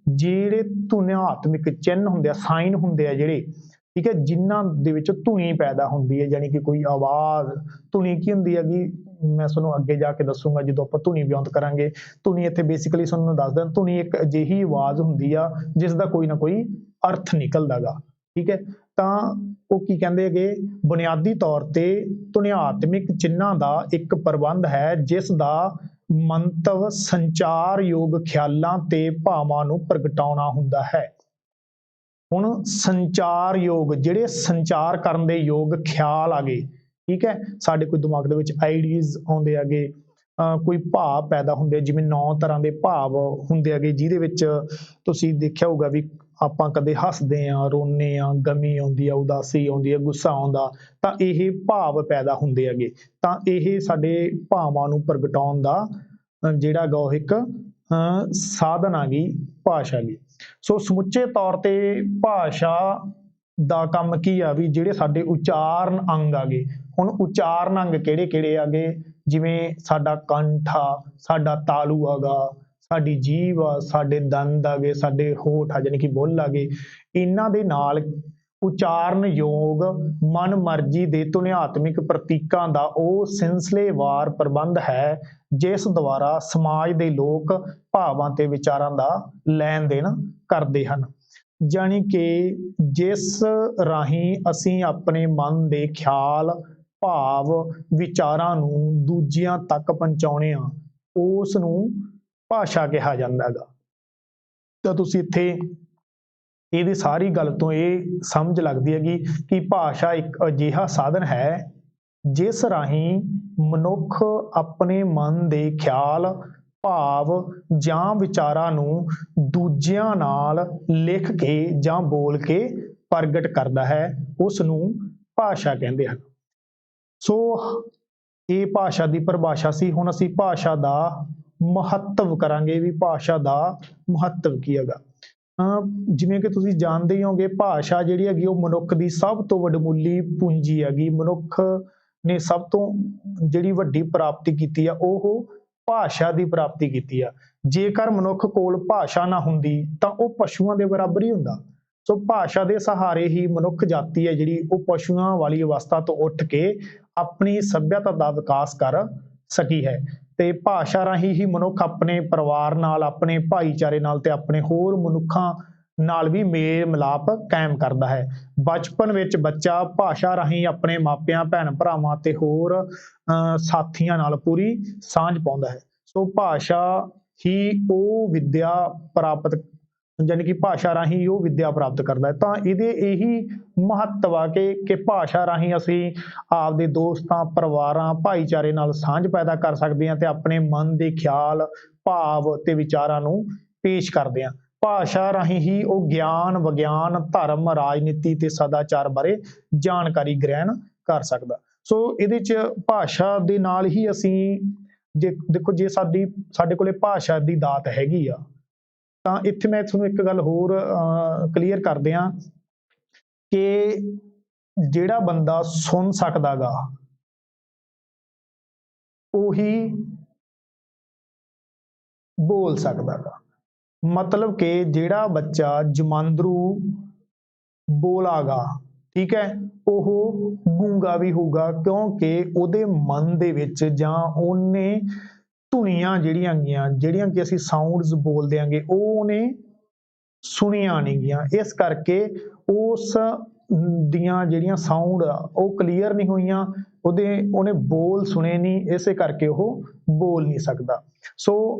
ਜਿਹੜੇ ਧੁਨਿਆਤਮਿਕ ਚਿੰਨ੍ਹ ਹੁੰਦੇ ਆ, ਸਾਈਨ ਹੁੰਦੇ ਆ ਜਿਹੜੇ, ਠੀਕ ਹੈ, ਜਿਨ੍ਹਾਂ ਦੇ ਵਿੱਚ ਧੁਨੀ ਪੈਦਾ ਹੁੰਦੀ ਹੈ, ਯਾਨੀ ਕਿ ਕੋਈ ਆਵਾਜ਼। ਧੁਨੀ ਕੀ ਹੁੰਦੀ ਹੈਗੀ, ਮੈਂ ਤੁਹਾਨੂੰ ਅੱਗੇ ਜਾ ਕੇ ਦੱਸੂਗਾ ਜਦੋਂ ਆਪਾਂ ਧੁਨੀ ਵਿਉਂਤ ਕਰਾਂਗੇ। ਧੁਨੀ ਇੱਥੇ ਬੇਸਿਕਲੀ ਤੁਹਾਨੂੰ ਦੱਸ ਦਿਆਂ, ਧੁਨੀ ਇੱਕ ਅਜਿਹੀ ਆਵਾਜ਼ ਹੁੰਦੀ ਆ ਜਿਸ ਦਾ ਕੋਈ ਨਾ ਕੋਈ ਅਰਥ ਨਿਕਲਦਾ ਗਾ, ਠੀਕ ਹੈ। ਤਾਂ ਉਹ ਕੀ ਕਹਿੰਦੇ ਹੈਗੇ, ਬੁਨਿਆਦੀ ਤੌਰ ਤੇ ਧੁਨਿਆਤਮਿਕ ਚਿੰਨ੍ਹਾਂ ਦਾ ਇੱਕ ਪ੍ਰਬੰਧ ਹੈ ਜਿਸ ਦਾ ਮੰਤਵ ਸੰਚਾਰਯੋਗ ਖਿਆਲਾਂ ਤੇ ਭਾਵਾਂ ਨੂੰ ਪ੍ਰਗਟਾਉਣਾ ਹੁੰਦਾ ਹੈ। ਹੁਣ ਸੰਚਾਰਯੋਗ, ਜਿਹੜੇ ਸੰਚਾਰ ਕਰਨ ਦੇ ਯੋਗ ਖਿਆਲ ਆ ਗਏ, ਠੀਕ ਹੈ, ਸਾਡੇ ਕੋਈ ਦਿਮਾਗ ਦੇ ਵਿੱਚ ਆਈਡੀਆਜ਼ ਆਉਂਦੇ ਹੈਗੇ, ਕੋਈ ਭਾਵ ਪੈਦਾ ਹੁੰਦੇ, ਜਿਵੇਂ 9 ਤਰ੍ਹਾਂ ਦੇ ਭਾਵ ਹੁੰਦੇ ਹੈਗੇ, ਜਿਹਦੇ ਵਿੱਚ ਤੁਸੀਂ ਦੇਖਿਆ ਹੋਊਗਾ ਵੀ ਆਪਾਂ ਕਦੇ ਹੱਸਦੇ ਹਾਂ, ਰੋਂਦੇ ਹਾਂ, ਗਮੀ ਆਉਂਦੀ ਆ, ਉਦਾਸੀ ਆਉਂਦੀ ਹੈ, ਗੁੱਸਾ ਆਉਂਦਾ, ਤਾਂ ਇਹ ਭਾਵ ਪੈਦਾ ਹੁੰਦੇ ਹੈਗੇ। ਤਾਂ ਇਹ ਸਾਡੇ ਭਾਵਾਂ ਨੂੰ ਪ੍ਰਗਟਾਉਣ ਦਾ ਜਿਹੜਾ ਗਾ ਉਹ ਇੱਕ ਸਾਧਨ ਆ ਗਈ ਭਾਸ਼ਾ ਗੀ। ਸੋ ਸਮੁੱਚੇ ਤੌਰ ਤੇ ਭਾਸ਼ਾ ਦਾ ਕੰਮ ਕੀ ਆ, ਵੀ ਜਿਹੜੇ ਸਾਡੇ ਉਚਾਰਨ ਅੰਗ ਆ ਗਏ। ਹੁਣ ਉਚਾਰਨ ਅੰਗ ਕਿਹੜੇ ਕਿਹੜੇ ਆ ਗਏ, ਜਿਵੇਂ ਸਾਡਾ ਕੰਠ ਆ, ਸਾਡਾ ਤਾਲੂ ਹੈਗਾ, ਸਾਡੀ ਜੀਭ ਆ, ਸਾਡੇ ਦੰਦ ਆ ਗਏ, ਸਾਡੇ ਹੋਠ ਆ, ਜਾਣੀ ਕਿ ਬੁੱਲ ਆ ਗਏ। ਇਹਨਾਂ ਦੇ ਨਾਲ ਉਚਾਰਨ ਯੋਗ ਮਨ ਮਰਜ਼ੀ ਦੇ ਧੁਨਿਆਤਮਿਕ ਪ੍ਰਤੀਕਾਂ ਦਾ ਉਹ ਸਿਲਸਿਲੇਵਾਰ ਪ੍ਰਬੰਧ ਹੈ ਜਿਸ ਦੁਆਰਾ ਸਮਾਜ ਦੇ ਲੋਕ ਭਾਵਾਂ ਤੇ ਵਿਚਾਰਾਂ ਦਾ ਲੈਣ ਦੇਣ ਕਰਦੇ ਹਨ। ਜਾਣੀ ਕਿ ਜਿਸ ਰਾਹੀਂ ਅਸੀਂ ਆਪਣੇ ਮਨ ਦੇ ਖਿਆਲ, ਭਾਵ, ਵਿਚਾਰਾਂ ਨੂੰ ਦੂਜਿਆਂ ਤੱਕ ਪਹੁੰਚਾਉਣੇ ਆ, ਉਸ ਨੂੰ ਭਾਸ਼ਾ ਕਿਹਾ ਜਾਂਦਾ ਹੈਗਾ। ਤਾਂ ਤੁਸੀਂ ਇੱਥੇ ਇਹਦੀ ਸਾਰੀ ਗੱਲ ਤੋਂ ਇਹ ਸਮਝ ਲੱਗਦੀ ਹੈਗੀ ਕਿ ਭਾਸ਼ਾ ਇੱਕ ਅਜਿਹਾ ਸਾਧਨ ਹੈ ਜਿਸ ਰਾਹੀਂ ਮਨੁੱਖ ਆਪਣੇ ਮਨ ਦੇ ਖਿਆਲ, ਭਾਵ ਜਾਂ ਵਿਚਾਰਾਂ ਨੂੰ ਦੂਜਿਆਂ ਨਾਲ ਲਿਖ ਕੇ ਜਾਂ ਬੋਲ ਕੇ ਪ੍ਰਗਟ ਕਰਦਾ ਹੈ, ਉਸ ਨੂੰ ਭਾਸ਼ਾ ਕਹਿੰਦੇ ਹਨ। ਸੋ ਇਹ ਭਾਸ਼ਾ ਦੀ ਪਰਿਭਾਸ਼ਾ ਸੀ। ਹੁਣ ਅਸੀਂ ਭਾਸ਼ਾ ਦਾ ਮਹੱਤਵ ਕਰਾਂਗੇ, ਵੀ ਭਾਸ਼ਾ ਦਾ ਮਹੱਤਵ ਕੀ ਹੈਗਾ। ਜਿਵੇਂ ਕਿ ਤੁਸੀਂ ਜਾਣਦੇ ਹੀ ਹੋਗੇ, ਭਾਸ਼ਾ ਜਿਹੜੀ ਹੈਗੀ ਉਹ ਮਨੁੱਖ ਦੀ ਸਭ ਤੋਂ ਵੱਡਮੁੱਲੀ ਪੂੰਜੀ ਹੈਗੀ। ਮਨੁੱਖ ਨੇ ਸਭ ਤੋਂ ਜਿਹੜੀ ਵੱਡੀ ਪ੍ਰਾਪਤੀ ਕੀਤੀ ਆ, ਉਹ ਭਾਸ਼ਾ ਦੀ ਪ੍ਰਾਪਤੀ ਕੀਤੀ ਆ। ਜੇਕਰ ਮਨੁੱਖ ਕੋਲ ਭਾਸ਼ਾ ਨਾ ਹੁੰਦੀ ਤਾਂ ਉਹ ਪਸ਼ੂਆਂ ਦੇ ਬਰਾਬਰ ਹੀ ਹੁੰਦਾ। ਸੋ ਭਾਸ਼ਾ ਦੇ ਸਹਾਰੇ ਹੀ ਮਨੁੱਖ ਜਾਤੀ ਹੈ ਜਿਹੜੀ, ਉਹ ਪਸ਼ੂਆਂ ਵਾਲੀ ਅਵਸਥਾ ਤੋਂ ਉੱਠ ਕੇ ਆਪਣੀ ਸੱਭਿਅਤਾ ਦਾ ਵਿਕਾਸ ਕਰ ਸਕੀ ਹੈ। ਤੇ ਭਾਸ਼ਾ ਰਾਹੀਂ ਹੀ ਮਨੁੱਖ ਆਪਣੇ ਪਰਿਵਾਰ ਨਾਲ, ਆਪਣੇ ਭਾਈਚਾਰੇ ਨਾਲ ਤੇ ਆਪਣੇ ਹੋਰ ਮਨੁੱਖਾਂ ਨਾਲ ਵੀ ਮੇਲ ਮਿਲਾਪ ਕਾਇਮ ਕਰਦਾ ਹੈ। ਬਚਪਨ ਵਿੱਚ ਬੱਚਾ ਭਾਸ਼ਾ ਰਾਹੀਂ ਆਪਣੇ ਮਾਪਿਆਂ, ਭੈਣ ਭਰਾਵਾਂ ਤੇ ਹੋਰ ਸਾਥੀਆਂ ਨਾਲ ਪੂਰੀ ਸਾਂਝ ਪਾਉਂਦਾ ਹੈ। ਸੋ ਭਾਸ਼ਾ ਹੀ ਉਹ ਵਿੱਦਿਆ ਪ੍ਰਾਪਤ, ਯਾਨੀ ਕਿ ਭਾਸ਼ਾ ਰਾਹੀਂ ਉਹ ਵਿੱਦਿਆ ਪ੍ਰਾਪਤ ਕਰਦਾ ਹੈ। ਤਾਂ ਇਹਦੇ ਇਹੀ ਮਹੱਤਵ ਆ ਕਿ ਭਾਸ਼ਾ ਰਾਹੀਂ ਅਸੀਂ ਆਪਦੇ ਦੋਸਤਾਂ, ਪਰਿਵਾਰਾਂ, ਭਾਈਚਾਰੇ ਨਾਲ ਸਾਂਝ ਪੈਦਾ ਕਰ ਸਕਦੇ ਹਾਂ ਤੇ ਆਪਣੇ ਮਨ ਦੇ ਖਿਆਲ, ਭਾਵ ਤੇ ਵਿਚਾਰਾਂ ਨੂੰ ਪੇਸ਼ ਕਰਦੇ ਹਾਂ। ਭਾਸ਼ਾ ਰਾਹੀਂ ਹੀ ਉਹ ਗਿਆਨ, ਵਿਗਿਆਨ, ਧਰਮ, ਰਾਜਨੀਤੀ ਤੇ ਸਦਾਚਾਰ ਬਾਰੇ ਜਾਣਕਾਰੀ ਗ੍ਰਹਿਣ ਕਰ ਸਕਦਾ। ਸੋ ਇਹਦੇ 'ਚ ਭਾਸ਼ਾ ਦੇ ਨਾਲ ਹੀ ਅਸੀਂ ਦੇਖੋ, ਜੇ ਸਾਡੇ ਕੋਲੇ ਭਾਸ਼ਾ ਦੀ ਦਾਤ ਹੈਗੀ ਆ, ਤਾਂ ਇੱਥੇ ਮੈਂ ਤੁਹਾਨੂੰ ਇੱਕ ਗੱਲ ਹੋਰ ਕਲੀਅਰ ਕਰ ਦਿਆਂ ਕਿ ਜਿਹੜਾ ਬੰਦਾ ਸੁਣ ਸਕਦਾ ਗਾ, ਉਹੀ ਬੋਲ ਸਕਦਾ ਗਾ। ਮਤਲਬ ਕਿ ਜਿਹੜਾ ਬੱਚਾ ਜਮਾਂਦਰੂ ਬੋਲਾ ਗਾ, ਠੀਕ ਹੈ, ਉਹ ਗੂੰਗਾ ਵੀ ਹੋਊਗਾ, ਕਿਉਂਕਿ ਉਹਦੇ ਮਨ ਦੇ ਵਿੱਚ ਜਾਂ ਉਹਨੇ ਧੁਨੀਆਂ ਜਿਹੜੀਆਂ ਕਿ ਅਸੀਂ ਸਾਊਂਡਸ ਬੋਲਦੇ ਆਂਗੇ, ਉਹ ਉਹਨੇ ਸੁਣੀਆਂ ਨਹੀਂ ਗੀਆਂ। ਇਸ ਕਰਕੇ ਉਸ ਦੀਆਂ ਜਿਹੜੀਆਂ ਸਾਊਂਡ ਆ ਉਹ ਕਲੀਅਰ ਨਹੀਂ ਹੋਈਆਂ, ਉਹਨੇ ਬੋਲ ਸੁਣੇ ਨਹੀਂ, ਇਸੇ ਕਰਕੇ ਉਹ ਬੋਲ ਨਹੀਂ ਸਕਦਾ। ਸੋ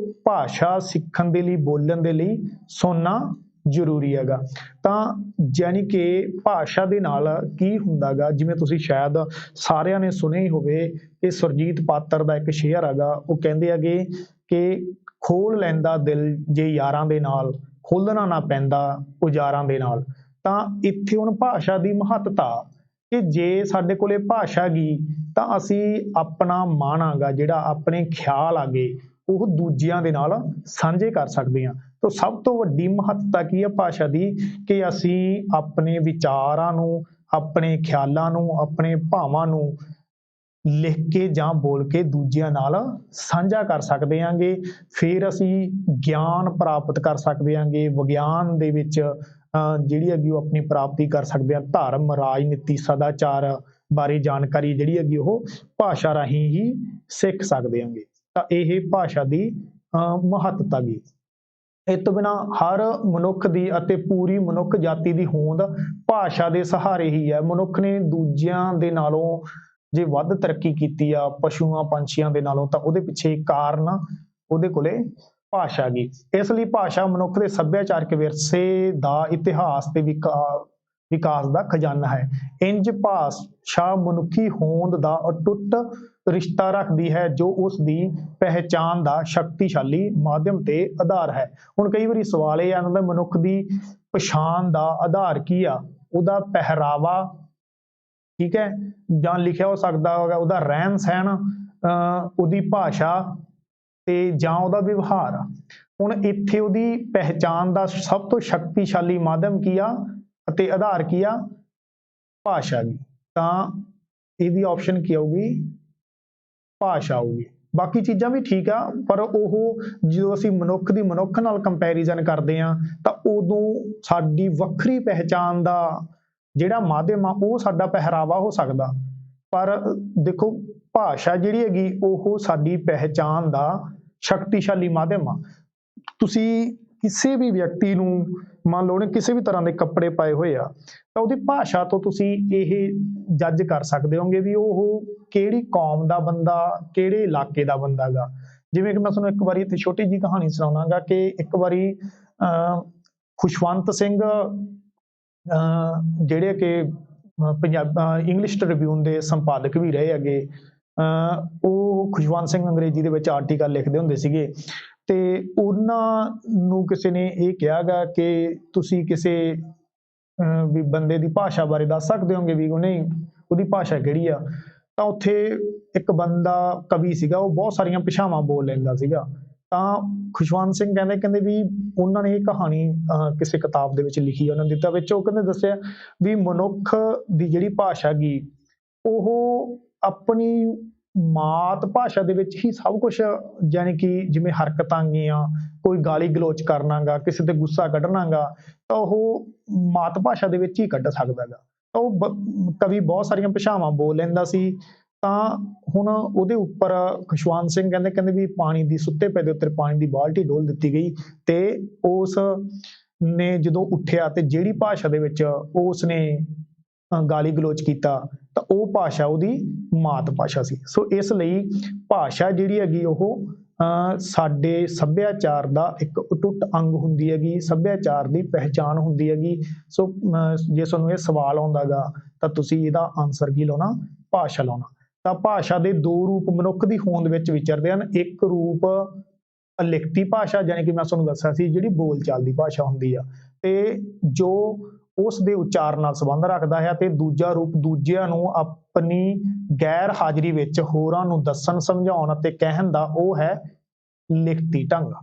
ਭਾਸ਼ਾ ਸਿੱਖਣ ਦੇ ਲਈ, ਬੋਲਣ ਦੇ ਲਈ ਸੁਣਨਾ ਜ਼ਰੂਰੀ ਹੈਗਾ। ਤਾਂ ਜਾਣੀ ਕਿ ਭਾਸ਼ਾ ਦੇ ਨਾਲ ਕੀ ਹੁੰਦਾ ਗਾ, ਜਿਵੇਂ ਤੁਸੀਂ ਸ਼ਾਇਦ ਸਾਰਿਆਂ ਨੇ ਸੁਣਿਆ ਹੀ ਹੋਵੇ ਕਿ ਸੁਰਜੀਤ ਪਾਤਰ ਦਾ ਇੱਕ ਸ਼ੇਅਰ ਹੈਗਾ, ਉਹ ਕਹਿੰਦੇ ਹੈਗੇ ਕਿ ਖੋਲ ਲੈਂਦਾ ਦਿਲ ਜੇ ਯਾਰਾਂ ਦੇ ਨਾਲ, ਖੋਲਣਾ ਨਾ ਪੈਂਦਾ ਉਜਾਰਾਂ ਦੇ ਨਾਲ। ਤਾਂ ਇੱਥੇ ਹੁਣ ਭਾਸ਼ਾ ਦੀ ਮਹੱਤਤਾ ਕਿ ਜੇ ਸਾਡੇ ਕੋਲੇ ਭਾਸ਼ਾ ਗੀ ਤਾਂ ਅਸੀਂ ਆਪਣਾ ਮਨ ਹੈਗਾ ਜਿਹੜਾ, ਆਪਣੇ ਖਿਆਲ ਆਗੇ, ਉਹ ਦੂਜਿਆਂ ਦੇ ਨਾਲ ਸਾਂਝੇ ਕਰ ਸਕਦੇ ਹਾਂ। ਤਾਂ ਸਭ ਤੋਂ ਵੱਡੀ ਮਹੱਤਤਾ ਕੀ ਹੈ ਭਾਸ਼ਾ ਦੀ, ਕਿ ਅਸੀਂ ਆਪਣੇ ਵਿਚਾਰਾਂ ਨੂੰ, ਆਪਣੇ ਖਿਆਲਾਂ ਨੂੰ, ਆਪਣੇ ਭਾਵਾਂ ਨੂੰ ਲਿਖ ਕੇ ਜਾਂ ਬੋਲ ਕੇ ਦੂਜਿਆਂ ਨਾਲ ਸਾਂਝਾ ਕਰ ਸਕਦੇ ਹਾਂਗੇ। ਫਿਰ ਅਸੀਂ ਗਿਆਨ ਪ੍ਰਾਪਤ ਕਰ ਸਕਦੇ ਹਾਂਗੇ, ਵਿਗਿਆਨ ਦੇ ਵਿੱਚ ਜਿਹੜੀ ਹੈਗੀ ਉਹ ਆਪਣੀ ਪ੍ਰਾਪਤੀ ਕਰ ਸਕਦੇ ਹਾਂ। ਧਰਮ, ਰਾਜਨੀਤੀ, ਸਦਾਚਾਰ ਬਾਰੇ ਜਾਣਕਾਰੀ ਜਿਹੜੀ ਹੈਗੀ ਉਹ ਭਾਸ਼ਾ ਰਾਹੀਂ ਹੀ ਸਿੱਖ ਸਕਦੇ ਹਾਂਗੇ। ਤਾਂ ਇਹ ਭਾਸ਼ਾ ਦੀ ਮਹੱਤਤਾ ਗੀ। ਇਸ ਤੋਂ ਬਿਨਾਂ ਹਰ ਮਨੁੱਖ ਦੀ ਅਤੇ ਪੂਰੀ ਮਨੁੱਖ ਜਾਤੀ ਦੀ ਹੋਂਦ ਭਾਸ਼ਾ ਦੇ ਸਹਾਰੇ ਹੀ ਹੈ। ਮਨੁੱਖ ਨੇ ਦੂਜਿਆਂ ਦੇ ਨਾਲੋਂ ਜੇ ਵੱਧ ਤਰੱਕੀ ਕੀਤੀ ਆ ਪਸ਼ੂਆਂ ਪੰਛੀਆਂ ਦੇ ਨਾਲੋਂ, ਤਾਂ ਉਹਦੇ ਪਿੱਛੇ ਕਾਰਨ ਉਹਦੇ ਕੋਲੇ ਭਾਸ਼ਾ ਗੀ। ਇਸ ਲਈ ਭਾਸ਼ਾ ਮਨੁੱਖ ਦੇ ਸੱਭਿਆਚਾਰਕ ਵਿਰਸੇ ਦਾ, ਇਤਿਹਾਸ ਤੇ ਵਿਕਾਸ ਦਾ ਖਜ਼ਾਨਾ ਹੈ। ਇੰਜ ਭਾਸ਼ਾ ਮਨੁੱਖੀ ਹੋਂਦ ਦਾ ਅਟੁੱਟ ਰਿਸ਼ਤਾ ਰੱਖਦੀ ਹੈ, ਜੋ ਉਸ ਦੀ ਪਹਿਚਾਣ ਦਾ ਸ਼ਕਤੀਸ਼ਾਲੀ ਮਾਧਿਅਮ ਤੇ ਆਧਾਰ ਹੈ। ਹੁਣ ਕਈ ਵਾਰੀ ਸਵਾਲ ਇਹ ਆਉਂਦਾ, ਮਨੁੱਖ ਦੀ ਪਛਾਣ ਦਾ ਆਧਾਰ ਕੀ ਆ? ਉਹਦਾ ਪਹਿਰਾਵਾ, ਠੀਕ ਹੈ, ਜਾਂ ਲਿਖਿਆ ਹੋ ਸਕਦਾ ਹੋਗਾ ਉਹਦਾ ਰਹਿਣ ਸਹਿਣ, ਉਹਦੀ ਭਾਸ਼ਾ ਤੇ ਜਾਂ ਉਹਦਾ ਵਿਵਹਾਰ ਆ। ਹੁਣ ਇੱਥੇ ਉਹਦੀ ਪਹਿਚਾਣ ਦਾ ਸਭ ਤੋਂ ਸ਼ਕਤੀਸ਼ਾਲੀ ਮਾਧਿਅਮ ਕੀ ਆ ਅਤੇ ਆਧਾਰ ਕੀ ਆ? ਭਾਸ਼ਾ ਗੀ। ਤਾਂ ਇਹਦੀ ਆਪਸ਼ਨ ਕੀ ਆਊਗੀ? ਭਾਸ਼ਾ ਆਊਗੀ। ਬਾਕੀ ਚੀਜ਼ਾਂ ਵੀ ਠੀਕ ਆ, ਪਰ ਉਹ ਜਦੋਂ ਅਸੀਂ ਮਨੁੱਖ ਦੀ ਮਨੁੱਖ ਨਾਲ ਕੰਪੈਰੀਜ਼ਨ ਕਰਦੇ ਹਾਂ ਤਾਂ ਉਦੋਂ ਸਾਡੀ ਵੱਖਰੀ ਪਹਿਚਾਣ ਦਾ ਜਿਹੜਾ ਮਾਧਿਅਮ ਆ ਉਹ ਸਾਡਾ ਪਹਿਰਾਵਾ ਹੋ ਸਕਦਾ। ਪਰ ਦੇਖੋ ਭਾਸ਼ਾ ਜਿਹੜੀ ਹੈਗੀ ਉਹ ਸਾਡੀ ਪਹਿਚਾਣ ਦਾ ਸ਼ਕਤੀਸ਼ਾਲੀ ਮਾਧਿਅਮ ਆ। ਤੁਸੀਂ ਕਿਸੇ ਵੀ ਵਿਅਕਤੀ ਨੂੰ ਮੰਨ ਲਓ ਉਹਨੇ ਕਿਸੇ ਵੀ ਤਰ੍ਹਾਂ ਦੇ ਕੱਪੜੇ ਪਾਏ ਹੋਏ ਆ, ਤਾਂ ਉਹਦੀ ਭਾਸ਼ਾ ਤੋਂ ਤੁਸੀਂ ਇਹ ਜੱਜ ਕਰ ਸਕਦੇ ਹੋਗੇ ਵੀ ਉਹ ਕਿਹੜੀ ਕੌਮ ਦਾ ਬੰਦਾ, ਕਿਹੜੇ ਇਲਾਕੇ ਦਾ ਬੰਦਾ ਗਾ। ਜਿਵੇਂ ਕਿ ਮੈਂ ਤੁਹਾਨੂੰ ਇੱਕ ਵਾਰੀ ਇੱਥੇ ਛੋਟੀ ਜਿਹੀ ਕਹਾਣੀ ਸੁਣਾਉਣਾਗਾ ਕਿ ਇੱਕ ਵਾਰੀ ਖੁਸ਼ਵੰਤ ਸਿੰਘ ਜਿਹੜੇ ਕਿ ਇੰਗਲਿਸ਼ ਟ੍ਰਿਬਿਊਨ ਦੇ ਸੰਪਾਦਕ ਵੀ ਰਹੇ ਹੈਗੇ, ਉਹ ਖੁਸ਼ਵੰਤ ਸਿੰਘ ਅੰਗਰੇਜ਼ੀ ਦੇ ਵਿੱਚ ਆਰਟੀਕਲ ਲਿਖਦੇ ਹੁੰਦੇ ਸੀਗੇ। ਤੇ ਉਹਨਾਂ ਨੂੰ ਕਿਸੇ ਨੇ ਇਹ ਕਿਹਾ ਗਾ ਕਿ ਤੁਸੀਂ ਕਿਸੇ ਵੀ ਬੰਦੇ ਦੀ ਭਾਸ਼ਾ ਬਾਰੇ ਦੱਸ ਸਕਦੇ ਹੋਗੇ ਵੀ ਉਹਦੀ ਭਾਸ਼ਾ ਕਿਹੜੀ ਆ। ਤਾਂ ਉੱਥੇ ਇੱਕ ਬੰਦਾ ਕਵੀ ਸੀਗਾ, ਉਹ ਬਹੁਤ ਸਾਰੀਆਂ ਭਾਸ਼ਾਵਾਂ ਬੋਲ ਲੈਂਦਾ ਸੀਗਾ। ਤਾਂ ਖੁਸ਼ਵੰਤ ਸਿੰਘ ਕਹਿੰਦੇ ਵੀ ਉਹਨਾਂ ਨੇ ਇਹ ਕਹਾਣੀ ਕਿਸੇ ਕਿਤਾਬ ਦੇ ਵਿੱਚ ਲਿਖੀ, ਉਹਨਾਂ ਦਿੱਤਾ ਵਿੱਚ ਉਹ ਕਹਿੰਦੇ ਦੱਸਿਆ ਵੀ ਮਨੁੱਖ ਦੀ ਜਿਹੜੀ ਭਾਸ਼ਾ ਗੀ ਉਹ ਆਪਣੀ ਮਾਤ ਭਾਸ਼ਾ ਦੇ ਵਿੱਚ ਹੀ ਸਭ ਕੁਛ, ਜਾਣੀ ਕਿ ਜਿਵੇਂ ਹਰਕਤਾਂ ਗੀਆਂ, ਕੋਈ ਗਾਲੀ ਗਲੋਚ ਕਰਨਾ ਗਾ, ਕਿਸੇ ਤੇ ਗੁੱਸਾ ਕੱਢਣਾ ਗਾ, ਤਾਂ ਉਹ ਮਾਤ ਭਾਸ਼ਾ ਦੇ ਵਿੱਚ ਹੀ ਕੱਢ ਸਕਦਾ ਗਾ। ਤਾਂ ਉਹ ਕਵੀ ਬਹੁਤ ਸਾਰੀਆਂ ਭਾਸ਼ਾਵਾਂ ਬੋਲ ਲੈਂਦਾ ਸੀ। ਤਾਂ ਹੁਣ ਉਹਦੇ ਉੱਪਰ ਖੁਸ਼ਵੰਤ ਸਿੰਘ ਕਹਿੰਦੇ ਵੀ ਪਾਣੀ ਦੀ ਸੁੱਤੇ ਪਏ ਦੇ ਉੱਤੇ ਪਾਣੀ ਦੀ ਬਾਲਟੀ ਡੋਲ ਦਿੱਤੀ ਗਈ ਤੇ ਉਸ ਨੇ ਜਦੋਂ ਉੱਠਿਆ ਤੇ ਜਿਹੜੀ ਭਾਸ਼ਾ ਦੇ ਵਿੱਚ ਉਸ ਨੇ ਗਾਲੀ ਗਲੋਚ ਕੀਤਾ ਤਾਂ ਉਹ ਭਾਸ਼ਾ ਉਹਦੀ ਮਾਤ ਭਾਸ਼ਾ ਸੀ। ਸੋ ਇਸ ਲਈ ਭਾਸ਼ਾ ਜਿਹੜੀ ਹੈਗੀ ਉਹ ਸਾਡੇ ਸੱਭਿਆਚਾਰ ਦਾ ਇੱਕ ਅਟੁੱਟ ਅੰਗ ਹੁੰਦੀ ਹੈਗੀ, ਸੱਭਿਆਚਾਰ ਦੀ ਪਹਿਚਾਣ ਹੁੰਦੀ ਹੈਗੀ। ਸੋ ਜੇ ਤੁਹਾਨੂੰ ਇਹ ਸਵਾਲ ਆਉਂਦਾ ਗਾ ਤਾਂ ਤੁਸੀਂ ਇਹਦਾ ਆਨਸਰ ਕੀ ਲਾਉਣਾ? ਭਾਸ਼ਾ ਲਾਉਣਾ। ਤਾਂ ਭਾਸ਼ਾ ਦੇ ਦੋ ਰੂਪ ਮਨੁੱਖ ਦੀ ਹੋਂਦ ਵਿੱਚ ਵਿਚਰਦੇ ਹਨ। ਇੱਕ ਰੂਪ ਲਿਖਤੀ ਭਾਸ਼ਾ, ਜਾਣੀ ਕਿ ਮੈਂ ਤੁਹਾਨੂੰ ਦੱਸਿਆ ਸੀ ਜਿਹੜੀ ਬੋਲਚਾਲ ਦੀ ਭਾਸ਼ਾ ਹੁੰਦੀ ਆ ਤੇ ਜੋ ਉਸ ਦੇ ਉਚਾਰਨ ਨਾਲ ਸੰਬੰਧ ਰੱਖਦਾ ਹੈ, ਤੇ ਦੂਜਾ ਰੂਪ ਦੂਜਿਆਂ ਨੂੰ ਆਪਣੀ ਗੈਰ ਹਾਜ਼ਰੀ ਵਿੱਚ ਹੋਰਾਂ ਨੂੰ ਦੱਸਣ, ਸਮਝਾਉਣ ਅਤੇ ਕਹਿਣ ਦਾ, ਉਹ ਹੈ ਲਿਖਤੀ ਢੰਗ।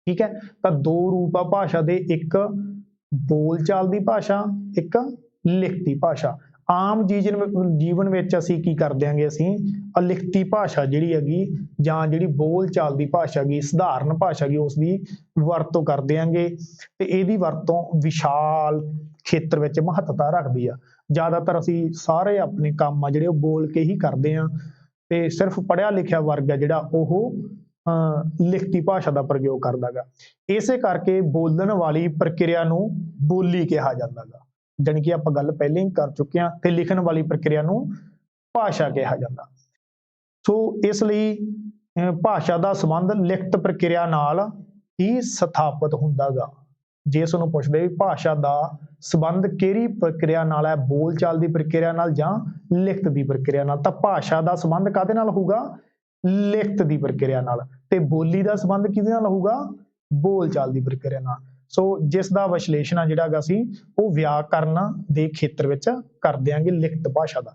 ਠੀਕ ਹੈ, ਤਾਂ ਦੋ ਰੂਪ ਆ ਭਾਸ਼ਾ ਦੇ, ਇੱਕ ਬੋਲਚਾਲ ਦੀ ਭਾਸ਼ਾ, ਇੱਕ ਲਿਖਤੀ ਭਾਸ਼ਾ। ਆਮ ਜੀਵਨ ਵਿੱਚ ਅਸੀਂ ਕੀ ਕਰ ਦਿਆਂਗੇ, ਅਸੀਂ ਅਲਿਖਤੀ ਭਾਸ਼ਾ ਜਿਹੜੀ ਹੈਗੀ ਜਾਂ ਜਿਹੜੀ ਬੋਲਚਾਲ ਦੀ ਭਾਸ਼ਾ ਹੈਗੀ, ਸਧਾਰਨ ਭਾਸ਼ਾ ਹੈਗੀ, ਉਸ ਦੀ ਵਰਤੋਂ ਕਰ ਦਿਆਂਗੇ ਤੇ ਇਹਦੀ ਵਰਤੋਂ ਵਿਸ਼ਾਲ ਖੇਤਰ ਵਿੱਚ ਮਹੱਤਤਾ ਰੱਖਦੀ ਆ। ਜ਼ਿਆਦਾਤਰ ਅਸੀਂ ਸਾਰੇ ਆਪਣੇ ਕੰਮ ਆ ਜਿਹੜੇ ਉਹ ਬੋਲ ਕੇ ਹੀ ਕਰਦੇ ਹਾਂ ਤੇ ਸਿਰਫ ਪੜ੍ਹਿਆ ਲਿਖਿਆ ਵਰਗ ਆ ਜਿਹੜਾ ਉਹ ਲਿਖਤੀ ਭਾਸ਼ਾ ਦਾ ਪ੍ਰਯੋਗ ਕਰਦਾ ਗਾ। ਇਸੇ ਕਰਕੇ ਬੋਲਣ ਵਾਲੀ ਪ੍ਰਕਿਰਿਆ ਨੂੰ ਬੋਲੀ ਕਿਹਾ ਜਾਂਦਾ ਗਾ, ਜਾਣੀ ਕਿ ਆਪਾਂ ਗੱਲ ਪਹਿਲਾਂ ਹੀ ਕਰ ਚੁੱਕੇ ਹਾਂ। ਤੇ ਲਿਖਣ ਵਾਲੀ ਪ੍ਰਕਿਰਿਆ ਨੂੰ ਭਾਸ਼ਾ ਕਿਹਾ ਜਾਂਦਾ। ਸੋ ਇਸ ਲਈ ਭਾਸ਼ਾ ਦਾ ਸੰਬੰਧ ਲਿਖਤ ਪ੍ਰਕਿਰਿਆ ਨਾਲ ਹੀ ਸਥਾਪਿਤ ਹੁੰਦਾ ਗਾ। ਜੇ ਤੁਹਾਨੂੰ ਪੁੱਛਦੇ ਵੀ ਭਾਸ਼ਾ ਦਾ ਸੰਬੰਧ ਕਿਹੜੀ ਪ੍ਰਕਿਰਿਆ ਨਾਲ ਹੈ, ਬੋਲ ਚਾਲ ਦੀ ਪ੍ਰਕਿਰਿਆ ਨਾਲ ਜਾਂ ਲਿਖਤ ਦੀ ਪ੍ਰਕਿਰਿਆ ਨਾਲ, ਤਾਂ ਭਾਸ਼ਾ ਦਾ ਸੰਬੰਧ ਕਾਹਦੇ ਨਾਲ ਹੋਊਗਾ, ਲਿਖਤ ਦੀ ਪ੍ਰਕਿਰਿਆ ਨਾਲ, ਤੇ ਬੋਲੀ ਦਾ ਸੰਬੰਧ ਕਿਹਦੇ ਨਾਲ ਹੋਊਗਾ, ਬੋਲ ਚਾਲ ਦੀ ਪ੍ਰਕਿਰਿਆ ਨਾਲ। ਸੋ ਜਿਸ ਦਾ ਵਿਸ਼ਲੇਸ਼ਣ ਆ ਜਿਹੜਾ ਗਾ ਅਸੀਂ ਉਹ ਵਿਆਕਰਨ ਦੇ ਖੇਤਰ ਵਿੱਚ ਕਰ ਦਿਆਂਗੇ, ਲਿਖਤ ਭਾਸ਼ਾ ਦਾ।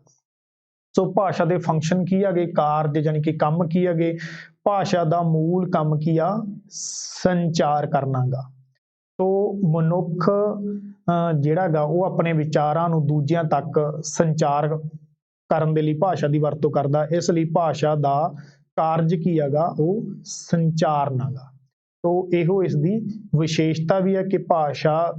ਸੋ ਭਾਸ਼ਾ ਦੇ ਫੰਕਸ਼ਨ ਕੀ ਹੈਗੇ, ਕਾਰਜ ਜਾਣੀ ਕਿ ਕੰਮ ਕੀ ਹੈਗੇ, ਭਾਸ਼ਾ ਦਾ ਮੂਲ ਕੰਮ ਕੀ ਆ, ਸੰਚਾਰ ਕਰਨਾ ਗਾ। ਤੋ ਮਨੁੱਖ ਜਿਹੜਾ ਗਾ ਉਹ ਆਪਣੇ ਵਿਚਾਰਾਂ ਨੂੰ ਦੂਜਿਆਂ ਤੱਕ ਸੰਚਾਰ ਕਰਨ ਦੇ ਲਈ ਭਾਸ਼ਾ ਦੀ ਵਰਤੋਂ ਕਰਦਾ, ਇਸ ਲਈ ਭਾਸ਼ਾ ਦਾ ਕਾਰਜ ਕੀ ਹੈਗਾ, ਉਹ ਸੰਚਾਰਨਾ ਗਾ। ਤੋ ਇਹੋ ਇਸ ਦੀ ਵਿਸ਼ੇਸ਼ਤਾ ਵੀ ਹੈ ਕਿ ਭਾਸ਼ਾ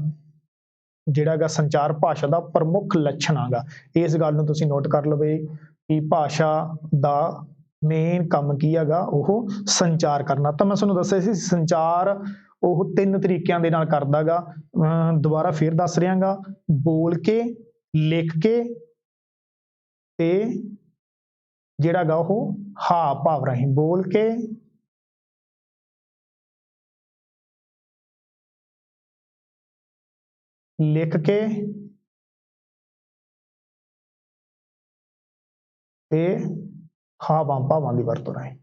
ਜਿਹੜਾ ਗਾ ਸੰਚਾਰ ਭਾਸ਼ਾ ਦਾ ਪ੍ਰਮੁੱਖ ਲੱਛਣ ਹੈਗਾ। ਇਸ ਗੱਲ ਨੂੰ ਤੁਸੀਂ ਨੋਟ ਕਰ ਲਵੇ ਕਿ ਭਾਸ਼ਾ ਦਾ ਮੇਨ ਕੰਮ ਕੀ ਹੈਗਾ, ਉਹ ਸੰਚਾਰ ਕਰਨਾ। ਤਾਂ ਮੈਂ ਤੁਹਾਨੂੰ ਦੱਸਿਆ ਸੀ ਸੰਚਾਰ ਉਹ 3 ਤਰੀਕਿਆਂ ਦੇ ਨਾਲ ਕਰਦਾ ਗਾ। ਦੁਬਾਰਾ ਫਿਰ ਦੱਸ ਰਿਹਾ ਗਾ, ਬੋਲ ਕੇ, ਲਿਖ ਕੇ ਤੇ ਜਿਹੜਾ ਗਾ ਉਹ ਹਾਵ ਭਾਵ ਰਾਹੀਂ। ਬੋਲ ਕੇ, ਲਿਖ ਕੇ ਤੇ ਹਾਵਾਂ ਭਾਵਾਂ ਦੀ ਵਰਤੋਂ ਰਾਹੀਂ।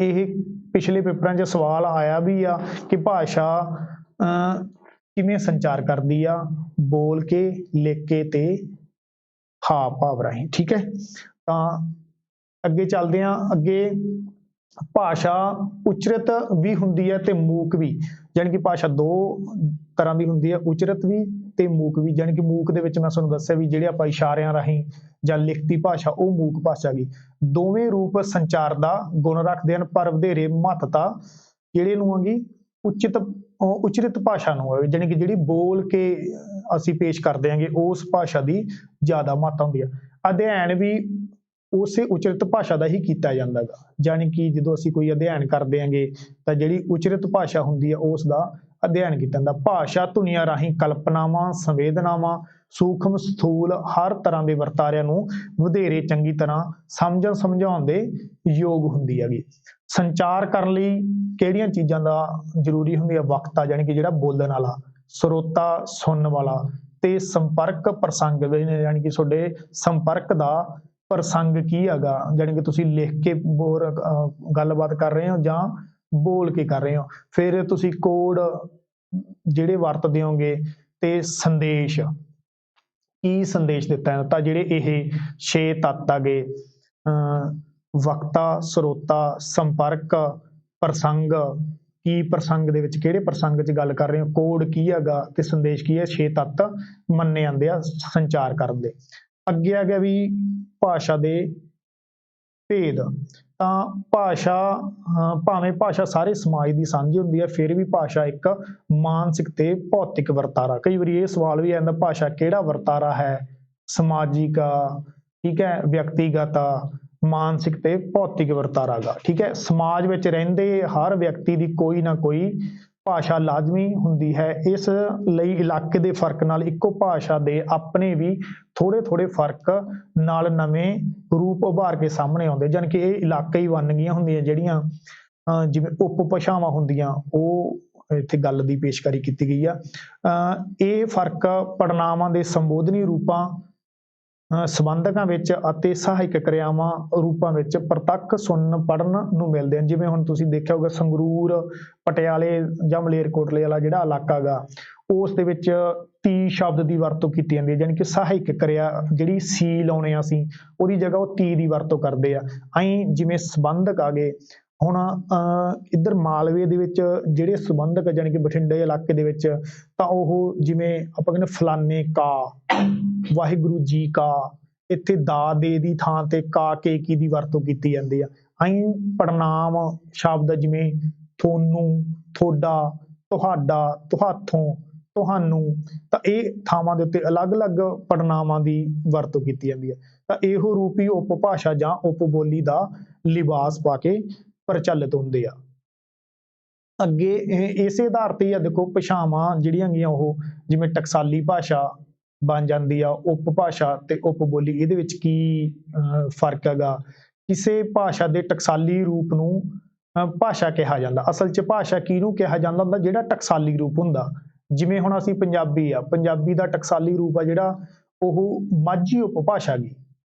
ਇਹ ਪਿਛਲੇ ਪੇਪਰਾਂ 'ਚ ਸਵਾਲ ਆਇਆ ਵੀ ਆ ਕਿ ਭਾਸ਼ਾ ਕਿਵੇਂ ਸੰਚਾਰ ਕਰਦੀ ਆ, ਬੋਲ ਕੇ, ਲਿਖ ਕੇ ਤੇ ਹਾਵ ਭਾਵ ਰਾਹੀਂ। ਠੀਕ ਹੈ, ਤਾਂ ਅੱਗੇ ਚੱਲਦੇ ਹਾਂ। ਅੱਗੇ ਭਾਸ਼ਾ ਉਚਰਿਤ ਵੀ ਹੁੰਦੀ ਹੈ ਤੇ ਮੂਕ ਵੀ, ਜਾਣੀ ਕਿ ਭਾਸ਼ਾ 2 ਤਰ੍ਹਾਂ ਦੀ ਹੁੰਦੀ ਹੈ, ਉਚਰਿਤ ਵੀ ਤੇ ਮੂਕ ਵੀ। ਜਾਣੀ ਕਿ ਮੂਕ ਦੇ ਵਿੱਚ ਮੈਂ ਤੁਹਾਨੂੰ ਦੱਸਿਆ ਵੀ ਜਿਹੜੇ ਆਪਾਂ ਇਸ਼ਾਰਿਆਂ ਰਾਹੀਂ ਜਾਂ ਲਿਖਤੀ ਭਾਸ਼ਾ, ਉਹ ਮੂਕ ਭਾਸ਼ਾ ਗਈ। ਦੋਵੇਂ ਰੂਪ ਸੰਚਾਰ ਦਾ ਗੁਣ ਰੱਖਦੇ ਹਨ, ਪਰ ਵਧੇਰੇ ਮਹੱਤਤਾ ਕਿਹੜੇ ਨੂੰ ਹੈਗੀ, ਉਚਰਿਤ ਭਾਸ਼ਾ ਨੂੰ ਹੈ। ਜਾਣੀ ਕਿ ਜਿਹੜੀ ਬੋਲ ਕੇ ਅਸੀਂ ਪੇਸ਼ ਕਰਦੇ ਹਾਂਗੇ ਉਸ ਭਾਸ਼ਾ ਦੀ ਜ਼ਿਆਦਾ ਮਹੱਤਤਾ ਹੁੰਦੀ ਹੈ। ਅਧਿਐਨ ਵੀ ਉਸੇ ਉਚਰਿਤ ਭਾਸ਼ਾ ਦਾ ਹੀ ਕੀਤਾ ਜਾਂਦਾ ਗਾ। ਜਾਣੀ ਕਿ ਜਦੋਂ ਅਸੀਂ ਕੋਈ ਅਧਿਐਨ ਕਰਦੇ ਹਾਂਗੇ ਤਾਂ ਜਿਹੜੀ ਉਚਰਿਤ ਭਾਸ਼ਾ ਹੁੰਦੀ ਹੈ ਉਸ ਦਾ ਅਧਿਐਨ ਕੀਤਾ ਜਾਂਦਾ। ਭਾਸ਼ਾ ਧੁਨੀਆਂ ਰਾਹੀਂ ਕਲਪਨਾਵਾਂ, ਸੰਵੇਦਨਾਵਾਂ, ਸੂਖਮ ਸਥੂਲ ਹਰ ਤਰ੍ਹਾਂ ਦੇ ਵਰਤਾਰਿਆਂ ਨੂੰ ਵਧੇਰੇ ਚੰਗੀ ਤਰ੍ਹਾਂ ਸਮਝਣ ਸਮਝਾਉਣ ਦੇ ਯੋਗ ਹੁੰਦੀ ਹੈਗੀ। ਸੰਚਾਰ ਕਰਨ ਲਈ ਕਿਹੜੀਆਂ ਚੀਜ਼ਾਂ ਦਾ ਜ਼ਰੂਰੀ ਹੁੰਦੀ ਹੈ, ਵਕਤਾ ਜਾਣੀ ਕਿ ਜਿਹੜਾ ਬੋਲਣ ਵਾਲਾ, ਸਰੋਤਾ ਸੁਣਨ ਵਾਲਾ, ਤੇ ਸੰਪਰਕ ਪ੍ਰਸੰਗ ਜਾਣੀ ਕਿ ਤੁਹਾਡੇ ਸੰਪਰਕ ਦਾ ਪ੍ਰਸੰਗ ਕੀ ਹੈਗਾ, ਜਾਣੀ ਕਿ ਤੁਸੀਂ ਲਿਖ ਕੇ ਗੱਲਬਾਤ ਕਰ ਰਹੇ ਹੋ ਜਾਂ ਬੋਲ ਕੇ ਕਰ ਰਹੇ ਹੋ। ਫਿਰ ਤੁਸੀਂ ਕੋਡ ਜਿਹੜੇ ਵਰਤਦੇ ਹੋਗੇ ਤੇ ਸੰਦੇਸ਼, ਕੀ ਸੰਦੇਸ਼ ਦਿੱਤਾ ਹੈ। ਤਾਂ ਜਿਹੜੇ ਇਹ 6 ਤੱਤ ਹੈਗੇ, ਵਕਤਾ, ਸਰੋਤਾ, ਸੰਪਰਕ, ਪ੍ਰਸੰਗ, ਕੀ ਪ੍ਰਸੰਗ ਦੇ ਵਿੱਚ ਕਿਹੜੇ ਪ੍ਰਸੰਗ 'ਚ ਗੱਲ ਕਰ ਰਹੇ ਹੋ, ਕੋਡ ਕੀ ਹੈਗਾ ਤੇ ਸੰਦੇਸ਼ ਕੀ ਹੈ, 6 ਤੱਤ ਮੰਨੇ ਜਾਂਦੇ ਆ ਸੰਚਾਰ ਕਰਨ ਦੇ। ਅੱਗੇ ਆ ਗਿਆ ਵੀ ਭਾਸ਼ਾ ਦੇ ਭੇਦ। ਤਾਂ ਭਾਸ਼ਾ ਭਾਵੇਂ ਭਾਸ਼ਾ ਸਾਰੇ ਸਮਾਜ ਦੀ ਸਾਂਝੀ ਹੁੰਦੀ ਹੈ, ਫਿਰ ਵੀ ਭਾਸ਼ਾ ਇੱਕ ਮਾਨਸਿਕ ਤੇ ਭੌਤਿਕ ਵਰਤਾਰਾ। ਕਈ ਵਾਰੀ ਇਹ ਸਵਾਲ ਵੀ ਆਉਂਦਾ, ਭਾਸ਼ਾ ਕਿਹੜਾ ਵਰਤਾਰਾ ਹੈ, ਸਮਾਜਿਕ ਆ, ਠੀਕ ਹੈ, ਵਿਅਕਤੀਗਤ ਆ, ਮਾਨਸਿਕ ਤੇ ਭੌਤਿਕ ਵਰਤਾਰਾ ਗਾ। ਠੀਕ ਹੈ, ਸਮਾਜ ਵਿੱਚ ਰਹਿੰਦੇ ਹਰ ਵਿਅਕਤੀ ਦੀ ਕੋਈ ਨਾ ਕੋਈ ਭਾਸ਼ਾ ਲਾਜ਼ਮੀ ਹੁੰਦੀ ਹੈ। ਇਸ ਲਈ ਇਲਾਕੇ ਦੇ ਫਰਕ ਨਾਲ ਇੱਕੋ ਭਾਸ਼ਾ ਦੇ ਆਪਣੇ ਵੀ ਥੋੜ੍ਹੇ ਥੋੜ੍ਹੇ ਫਰਕ ਨਾਲ ਨਵੇਂ ਰੂਪ ਉਭਾਰ ਕੇ ਸਾਹਮਣੇ ਆਉਂਦੇ। ਜਾਣੀ ਕਿ ਇਹ ਇਲਾਕਾਈ ਵੰਨਗੀਆਂ ਹੁੰਦੀਆਂ ਜਿਹੜੀਆਂ, ਜਿਵੇਂ ਉਪ ਭਾਸ਼ਾਵਾਂ ਹੁੰਦੀਆਂ, ਉਹ ਇੱਥੇ ਗੱਲ ਦੀ ਪੇਸ਼ਕਾਰੀ ਕੀਤੀ ਗਈ ਆ। ਇਹ ਫਰਕ ਪੜਨਾਵਾਂ ਦੇ ਸੰਬੋਧਨੀ ਰੂਪਾਂ, ਸੰਬੰਧਕਾਂ ਵਿੱਚ ਅਤੇ ਸਹਾਇਕ ਕਿਰਿਆਵਾਂ ਰੂਪਾਂ ਵਿੱਚ ਪ੍ਰਤੱਖ ਸੁਣਨ ਪੜ੍ਹਨ ਨੂੰ ਮਿਲਦੇ ਹਨ। ਜਿਵੇਂ ਹੁਣ ਤੁਸੀਂ ਦੇਖਿਆ ਹੋਊਗਾ ਸੰਗਰੂਰ, ਪਟਿਆਲੇ ਜਾਂ ਮਲੇਰਕੋਟਲੇ ਵਾਲਾ ਜਿਹੜਾ ਇਲਾਕਾ ਗਾ, ਉਸ ਦੇ ਵਿੱਚ ਤੀ ਸ਼ਬਦ ਦੀ ਵਰਤੋਂ ਕੀਤੀ ਜਾਂਦੀ ਹੈ। ਜਾਣੀ ਕਿ ਸਹਾਇਕ ਕਿਰਿਆ ਜਿਹੜੀ ਸੀ ਲਾਉਣੇ ਆ ਅਸੀਂ, ਉਹਦੀ ਜਗ੍ਹਾ ਉਹ ਤੀ ਦੀ ਵਰਤੋਂ ਕਰਦੇ ਆ। ਜਿਵੇਂ ਸੰਬੰਧਕ ਆ ਗਏ, ਹੁਣ ਇੱਧਰ ਮਾਲਵੇ ਦੇ ਵਿੱਚ ਜਿਹੜੇ ਸੰਬੰਧਕ ਜਾਣੀ ਕਿ ਬਠਿੰਡੇ ਇਲਾਕੇ ਦੇ ਵਿੱਚ, ਤਾਂ ਉਹ ਜਿਵੇਂ ਆਪਾਂ ਕਹਿੰਦੇ ਫਲਾਨੇ ਕਾ, ਵਾਹਿਗੁਰੂ ਜੀ ਕਾ, ਇੱਥੇ ਦਾ ਦੇ ਦੀ ਥਾਂ ਤੇ ਕਾ ਕੇ ਕੀ ਦੀ ਵਰਤੋਂ ਕੀਤੀ ਜਾਂਦੀ ਆ। ਪੜਨਾਮ ਸ਼ਬਦ ਜਿਵੇਂ ਤੁਹਾਨੂੰ, ਤੁਹਾਡਾ, ਤੁਹਾਡਾ, ਤੁਹਾਥੋਂ, ਤੁਹਾਨੂੰ, ਤਾਂ ਇਹ ਥਾਵਾਂ ਦੇ ਉੱਤੇ ਅਲੱਗ-ਅਲੱਗ ਪੜਨਾਵਾਂ ਦੀ ਵਰਤੋਂ ਕੀਤੀ ਜਾਂਦੀ ਹੈ। ਤਾਂ ਇਹੋ ਰੂਪੀ ਉਪਭਾਸ਼ਾ ਜਾਂ ਉਪਬੋਲੀ ਦਾ ਲਿਬਾਸ ਪਾ ਕੇ ਪ੍ਰਚਲਿਤ ਹੁੰਦੇ ਆ। ਅੱਗੇ ਇਸੇ ਆਧਾਰ ਤੇ ਆ ਦੇਖੋ ਭਾਸ਼ਾਵਾਂ ਜਿਹੜੀਆਂ ਹੈਗੀਆਂ ਉਹ ਜਿਵੇਂ ਟਕਸਾਲੀ ਭਾਸ਼ਾ ਬਣ ਜਾਂਦੀ ਆ, ਉਪਭਾਸ਼ਾ ਤੇ ਉਪਬੋਲੀ। ਇਹਦੇ ਵਿੱਚ ਕੀ ਫਰਕ ਹੈਗਾ, ਕਿਸੇ ਭਾਸ਼ਾ ਦੇ ਟਕਸਾਲੀ ਰੂਪ ਨੂੰ ਭਾਸ਼ਾ ਕਿਹਾ ਜਾਂਦਾ। ਅਸਲ 'ਚ ਭਾਸ਼ਾ ਕਿਹਨੂੰ ਕਿਹਾ ਜਾਂਦਾ ਹੁੰਦਾ? ਜਿਹੜਾ ਟਕਸਾਲੀ ਰੂਪ ਹੁੰਦਾ। ਜਿਵੇਂ ਹੁਣ ਅਸੀਂ ਪੰਜਾਬੀ ਆ, ਪੰਜਾਬੀ ਦਾ ਟਕਸਾਲੀ ਰੂਪ ਆ ਜਿਹੜਾ ਉਹ ਮਾਝੀ ਉਪਭਾਸ਼ਾ ਗੀ।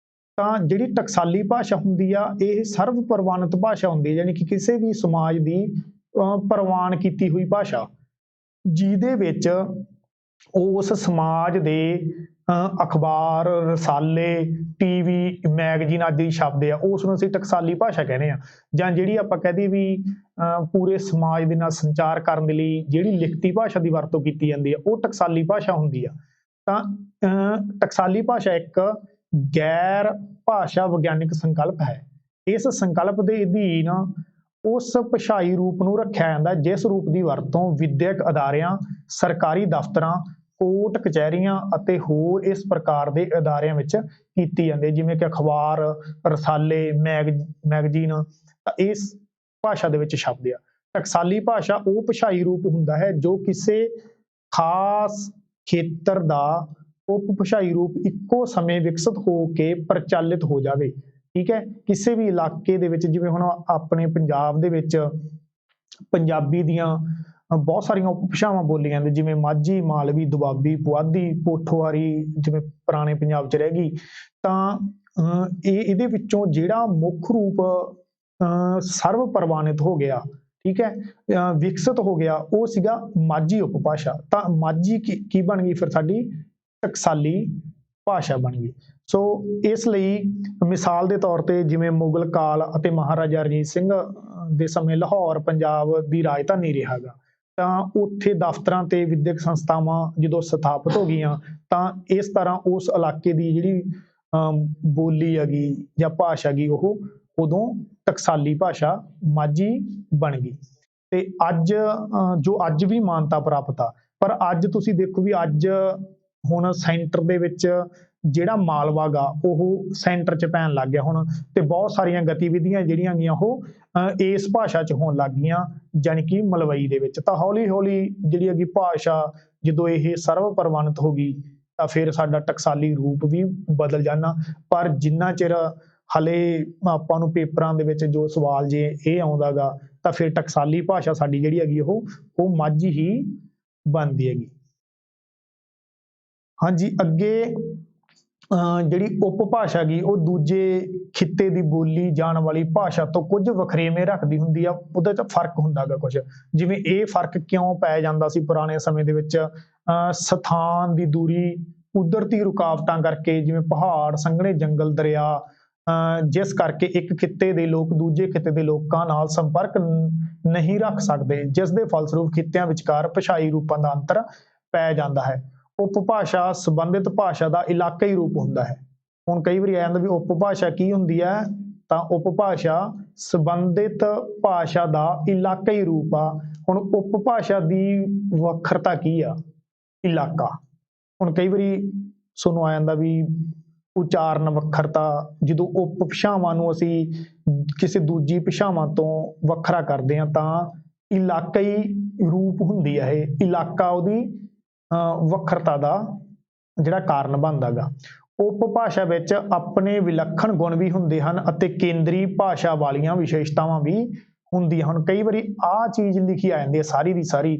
ਤਾਂ ਜਿਹੜੀ ਟਕਸਾਲੀ ਭਾਸ਼ਾ ਹੁੰਦੀ ਆ ਇਹ ਸਰਵ ਪ੍ਰਵਾਨਿਤ ਭਾਸ਼ਾ ਹੁੰਦੀ ਹੈ, ਯਾਨੀ ਕਿ ਕਿਸੇ ਵੀ ਸਮਾਜ ਦੀ ਪ੍ਰਵਾਨ ਕੀਤੀ ਹੋਈ ਭਾਸ਼ਾ, ਜਿਹਦੇ ਵਿੱਚ ਉਸ ਸਮਾਜ ਦੇ ਅਖਬਾਰ, ਰਸਾਲੇ, ਟੀਵੀ, ਮੈਗਜ਼ੀਨ ਆਦਿ ਛਪਦੇ ਆ, ਉਸ ਨੂੰ ਅਸੀਂ ਟਕਸਾਲੀ ਭਾਸ਼ਾ ਕਹਿੰਦੇ ਆ। ਜਾਂ ਜਿਹੜੀ ਆਪਾਂ ਕਹਿ ਦਈਏ ਵੀ ਪੂਰੇ ਸਮਾਜ ਦੇ ਨਾਲ ਸੰਚਾਰ ਕਰਨ ਦੇ ਲਈ ਜਿਹੜੀ ਲਿਖਤੀ ਭਾਸ਼ਾ ਦੀ ਵਰਤੋਂ ਕੀਤੀ ਜਾਂਦੀ ਆ ਉਹ ਟਕਸਾਲੀ ਭਾਸ਼ਾ ਹੁੰਦੀ ਆ। ਤਾਂ ਟਕਸਾਲੀ ਭਾਸ਼ਾ ਇੱਕ ਗੈਰ ਭਾਸ਼ਾ ਵਿਗਿਆਨਿਕ ਸੰਕਲਪ ਹੈ। ਇਸ ਸੰਕਲਪ ਦੇ ਅਧੀਨ ਉਸ ਭਾਸ਼ਾਈ ਰੂਪ ਨੂੰ ਰੱਖਿਆ ਜਾਂਦਾ ਜਿਸ ਰੂਪ ਦੀ ਵਰਤੋਂ ਵਿਦਿਅਕ ਅਦਾਰਿਆਂ, ਸਰਕਾਰੀ ਦਫ਼ਤਰਾਂ, ਕੋਰਟ ਕਚਹਿਰੀਆਂ ਅਤੇ ਹੋਰ ਇਸ ਪ੍ਰਕਾਰ ਦੇ ਅਦਾਰਿਆਂ ਵਿੱਚ ਕੀਤੀ ਜਾਂਦੀ ਹੈ, ਜਿਵੇਂ ਕਿ ਅਖਬਾਰ, ਰਸਾਲੇ, ਮੈਗਜ਼ੀਨ ਇਸ ਭਾਸ਼ਾ ਦੇ ਵਿੱਚ ਛਪਦੇ ਆ। ਟਕਸਾਲੀ ਭਾਸ਼ਾ ਉਹ ਭਾਸ਼ਾਈ ਰੂਪ ਹੁੰਦਾ ਹੈ ਜੋ ਕਿਸੇ ਖਾਸ ਖੇਤਰ ਦਾ ਉਪ ਭਾਸ਼ਾਈ ਰੂਪ ਇੱਕੋ ਸਮੇਂ ਵਿਕਸਿਤ ਹੋ ਕੇ ਪ੍ਰਚਲਿਤ ਹੋ ਜਾਵੇ। ਠੀਕ ਹੈ, ਕਿਸੇ ਵੀ ਇਲਾਕੇ ਦੇ ਵਿੱਚ, ਜਿਵੇਂ ਹੁਣ ਆਪਣੇ ਪੰਜਾਬ ਦੇ ਵਿੱਚ ਪੰਜਾਬੀ ਦੀਆਂ ਬਹੁਤ ਸਾਰੀਆਂ ਉਪ ਭਾਸ਼ਾਵਾਂ ਬੋਲੀਆਂ ਜਾਂਦੀਆਂ, ਜਿਵੇਂ ਮਾਝੀ, ਮਾਲਵੀ, ਦੁਆਬੀ, ਪੁਆਧੀ, ਪੋਠੋਹਾਰੀ ਜਿਵੇਂ ਪੁਰਾਣੇ ਪੰਜਾਬ 'ਚ ਰਹਿ ਗਈ। ਤਾਂ ਇਹਦੇ ਵਿੱਚੋਂ ਜਿਹੜਾ ਮੁੱਖ ਰੂਪ ਸਰਵ ਪ੍ਰਵਾਨਿਤ ਹੋ ਗਿਆ, ਠੀਕ ਹੈ, ਵਿਕਸਿਤ ਹੋ ਗਿਆ, ਉਹ ਸੀਗਾ ਮਾਝੀ ਉਪਭਾਸ਼ਾ। ਤਾਂ ਮਾਝੀ ਕੀ ਬਣ ਗਈ ਫਿਰ? ਸਾਡੀ ਟਕਸਾਲੀ ਭਾਸ਼ਾ ਬਣ ਗਈ। ਸੋ ਇਸ ਲਈ ਮਿਸਾਲ ਦੇ ਤੌਰ ਤੇ ਜਿਵੇਂ ਮੁਗਲ ਕਾਲ ਅਤੇ ਮਹਾਰਾਜਾ ਰਣਜੀਤ ਸਿੰਘ ਦੇ ਸਮੇਂ ਲਾਹੌਰ ਪੰਜਾਬ ਦੀ ਰਾਜਧਾਨੀ ਰਿਹਾ ਗਾ, ਤਾਂ ਉੱਥੇ ਦਫ਼ਤਰਾਂ ਤੇ ਵਿਦਿਅਕ ਸੰਸਥਾਵਾਂ ਜਦੋਂ ਸਥਾਪਿਤ ਹੋ ਗਈਆਂ ਤਾਂ ਇਸ ਤਰ੍ਹਾਂ ਉਸ ਇਲਾਕੇ ਦੀ ਜਿਹੜੀ ਬੋਲੀ ਹੈਗੀ ਜਾਂ ਭਾਸ਼ਾ ਗੀ ਉਹ ਉਦੋਂ ਟਕਸਾਲੀ ਭਾਸ਼ਾ ਮਾਝੀ ਬਣ ਗਈ। ਤੇ ਅੱਜ ਜੋ ਅੱਜ ਵੀ ਮਾਨਤਾ ਪ੍ਰਾਪਤ ਆ, ਪਰ ਅੱਜ ਤੁਸੀਂ ਦੇਖੋ ਵੀ ਅੱਜ ਹੁਣ ਸੈਂਟਰ ਦੇ ਵਿੱਚ ਜਿਹੜਾ ਮਾਲਵਾ ਗਾ ਉਹ ਸੈਂਟਰ 'ਚ ਪੈਣ ਲੱਗ ਗਿਆ ਹੁਣ, ਤੇ ਬਹੁਤ ਸਾਰੀਆਂ ਗਤੀਵਿਧੀਆਂ ਜਿਹੜੀਆਂ ਗੀਆਂ ਉਹ ਇਸ ਭਾਸ਼ਾ 'ਚ ਹੋਣ ਲੱਗ ਗਈਆਂ, ਜਾਣੀ ਕਿ ਮਲਵਈ ਦੇ ਵਿੱਚ। ਤਾਂ ਹੌਲੀ ਹੌਲੀ ਜਿਹੜੀ ਹੈਗੀ ਭਾਸ਼ਾ ਜਦੋਂ ਇਹ ਸਰਵ ਪ੍ਰਵਾਨਿਤ ਹੋ ਗਈ ਤਾਂ ਫਿਰ ਸਾਡਾ ਟਕਸਾਲੀ ਰੂਪ ਵੀ ਬਦਲ ਜਾਣਾ। ਪਰ ਜਿੰਨਾ ਚਿਰ ਹਲੇ ਆਪਾਂ ਨੂੰ ਪੇਪਰਾਂ ਦੇ ਵਿੱਚ ਜੋ ਸਵਾਲ ਜੇ ਇਹ ਆਉਂਦਾ ਗਾ ਤਾਂ ਫਿਰ ਟਕਸਾਲੀ ਭਾਸ਼ਾ ਸਾਡੀ ਜਿਹੜੀ ਹੈਗੀ ਉਹ ਮਾਝੀ ਹੀ ਬਣਦੀ ਹੈਗੀ। ਹਾਂਜੀ, ਅੱਗੇ ਜਿਹੜੀ ਉਪਭਾਸ਼ਾ ਗੀ ਉਹ ਦੂਜੇ ਖਿੱਤੇ ਦੀ ਬੋਲੀ ਜਾਣ ਵਾਲੀ ਭਾਸ਼ਾ ਤੋਂ ਕੁਝ ਵਖਰੇਵੇਂ ਰੱਖਦੀ ਹੁੰਦੀ ਆ, ਉਹਦੇ 'ਚ ਫਰਕ ਹੁੰਦਾ ਗਾ ਕੁਝ। ਜਿਵੇਂ ਇਹ ਫਰਕ ਕਿਉਂ ਪੈ ਜਾਂਦਾ ਸੀ ਪੁਰਾਣੇ ਸਮੇਂ ਦੇ ਵਿੱਚ? ਸਥਾਨ ਦੀ ਦੂਰੀ, ਕੁਦਰਤੀ ਰੁਕਾਵਟਾਂ ਕਰਕੇ, ਜਿਵੇਂ ਪਹਾੜ, ਸੰਘਣੇ ਜੰਗਲ, ਦਰਿਆ, ਜਿਸ ਕਰਕੇ ਇੱਕ ਖਿੱਤੇ ਦੇ ਲੋਕ ਦੂਜੇ ਖਿੱਤੇ ਦੇ ਲੋਕਾਂ ਨਾਲ ਸੰਪਰਕ ਨਹੀਂ ਰੱਖ ਸਕਦੇ, ਜਿਸ ਦੇ ਫਲਸਰੂਪ ਖਿੱਤਿਆਂ ਵਿਚਕਾਰ ਭਾਸ਼ਾਈ ਰੂਪਾਂ ਦਾ ਅੰਤਰ ਪੈ ਜਾਂਦਾ ਹੈ। ਉਪਭਾਸ਼ਾ ਸੰਬੰਧਿਤ ਭਾਸ਼ਾ ਦਾ ਇਲਾਕਾਈ ਰੂਪ ਹੁੰਦਾ ਹੈ। ਹੁਣ ਕਈ ਵਾਰੀ ਆ ਜਾਂਦਾ ਵੀ ਉਪਭਾਸ਼ਾ ਕੀ ਹੁੰਦੀ ਹੈ? ਤਾਂ ਉਪਭਾਸ਼ਾ ਸੰਬੰਧਿਤ ਭਾਸ਼ਾ ਦਾ ਇਲਾਕਾਈ ਰੂਪ ਆ। ਹੁਣ ਉਪਭਾਸ਼ਾ ਦੀ ਵੱਖਰਤਾ ਕੀ ਆ? ਇਲਾਕਾ। ਹੁਣ ਕਈ ਵਾਰੀ ਤੁਹਾਨੂੰ ਆ ਜਾਂਦਾ ਵੀ ਉਚਾਰਨ ਵੱਖਰਤਾ, ਜਦੋਂ ਉਪ ਭਾਸ਼ਾਵਾਂ ਨੂੰ ਅਸੀਂ ਕਿਸੇ ਦੂਜੀ ਭਾਸ਼ਾਵਾਂ ਤੋਂ ਵੱਖਰਾ ਕਰਦੇ ਹਾਂ ਤਾਂ ਇਲਾਕਾਈ ਰੂਪ ਹੁੰਦੀ ਹੈ ਇਹ। ਇਲਾਕਾ ਉਹਦੀ ਵੱਖਰਤਾ ਦਾ ਜਿਹੜਾ ਕਾਰਨ ਬਣਦਾ ਗਾ। ਉਪਭਾਸ਼ਾ ਵਿੱਚ ਆਪਣੇ ਵਿਲੱਖਣ ਗੁਣ ਵੀ ਹੁੰਦੇ ਹਨ ਅਤੇ ਕੇਂਦਰੀ ਭਾਸ਼ਾ ਵਾਲੀਆਂ ਵਿਸ਼ੇਸ਼ਤਾਵਾਂ ਵੀ ਹੁੰਦੀਆਂ ਹਨ। ਕਈ ਵਾਰੀ ਆਹ ਚੀਜ਼ ਲਿਖੀ ਆ ਜਾਂਦੀ ਹੈ ਸਾਰੀ ਦੀ ਸਾਰੀ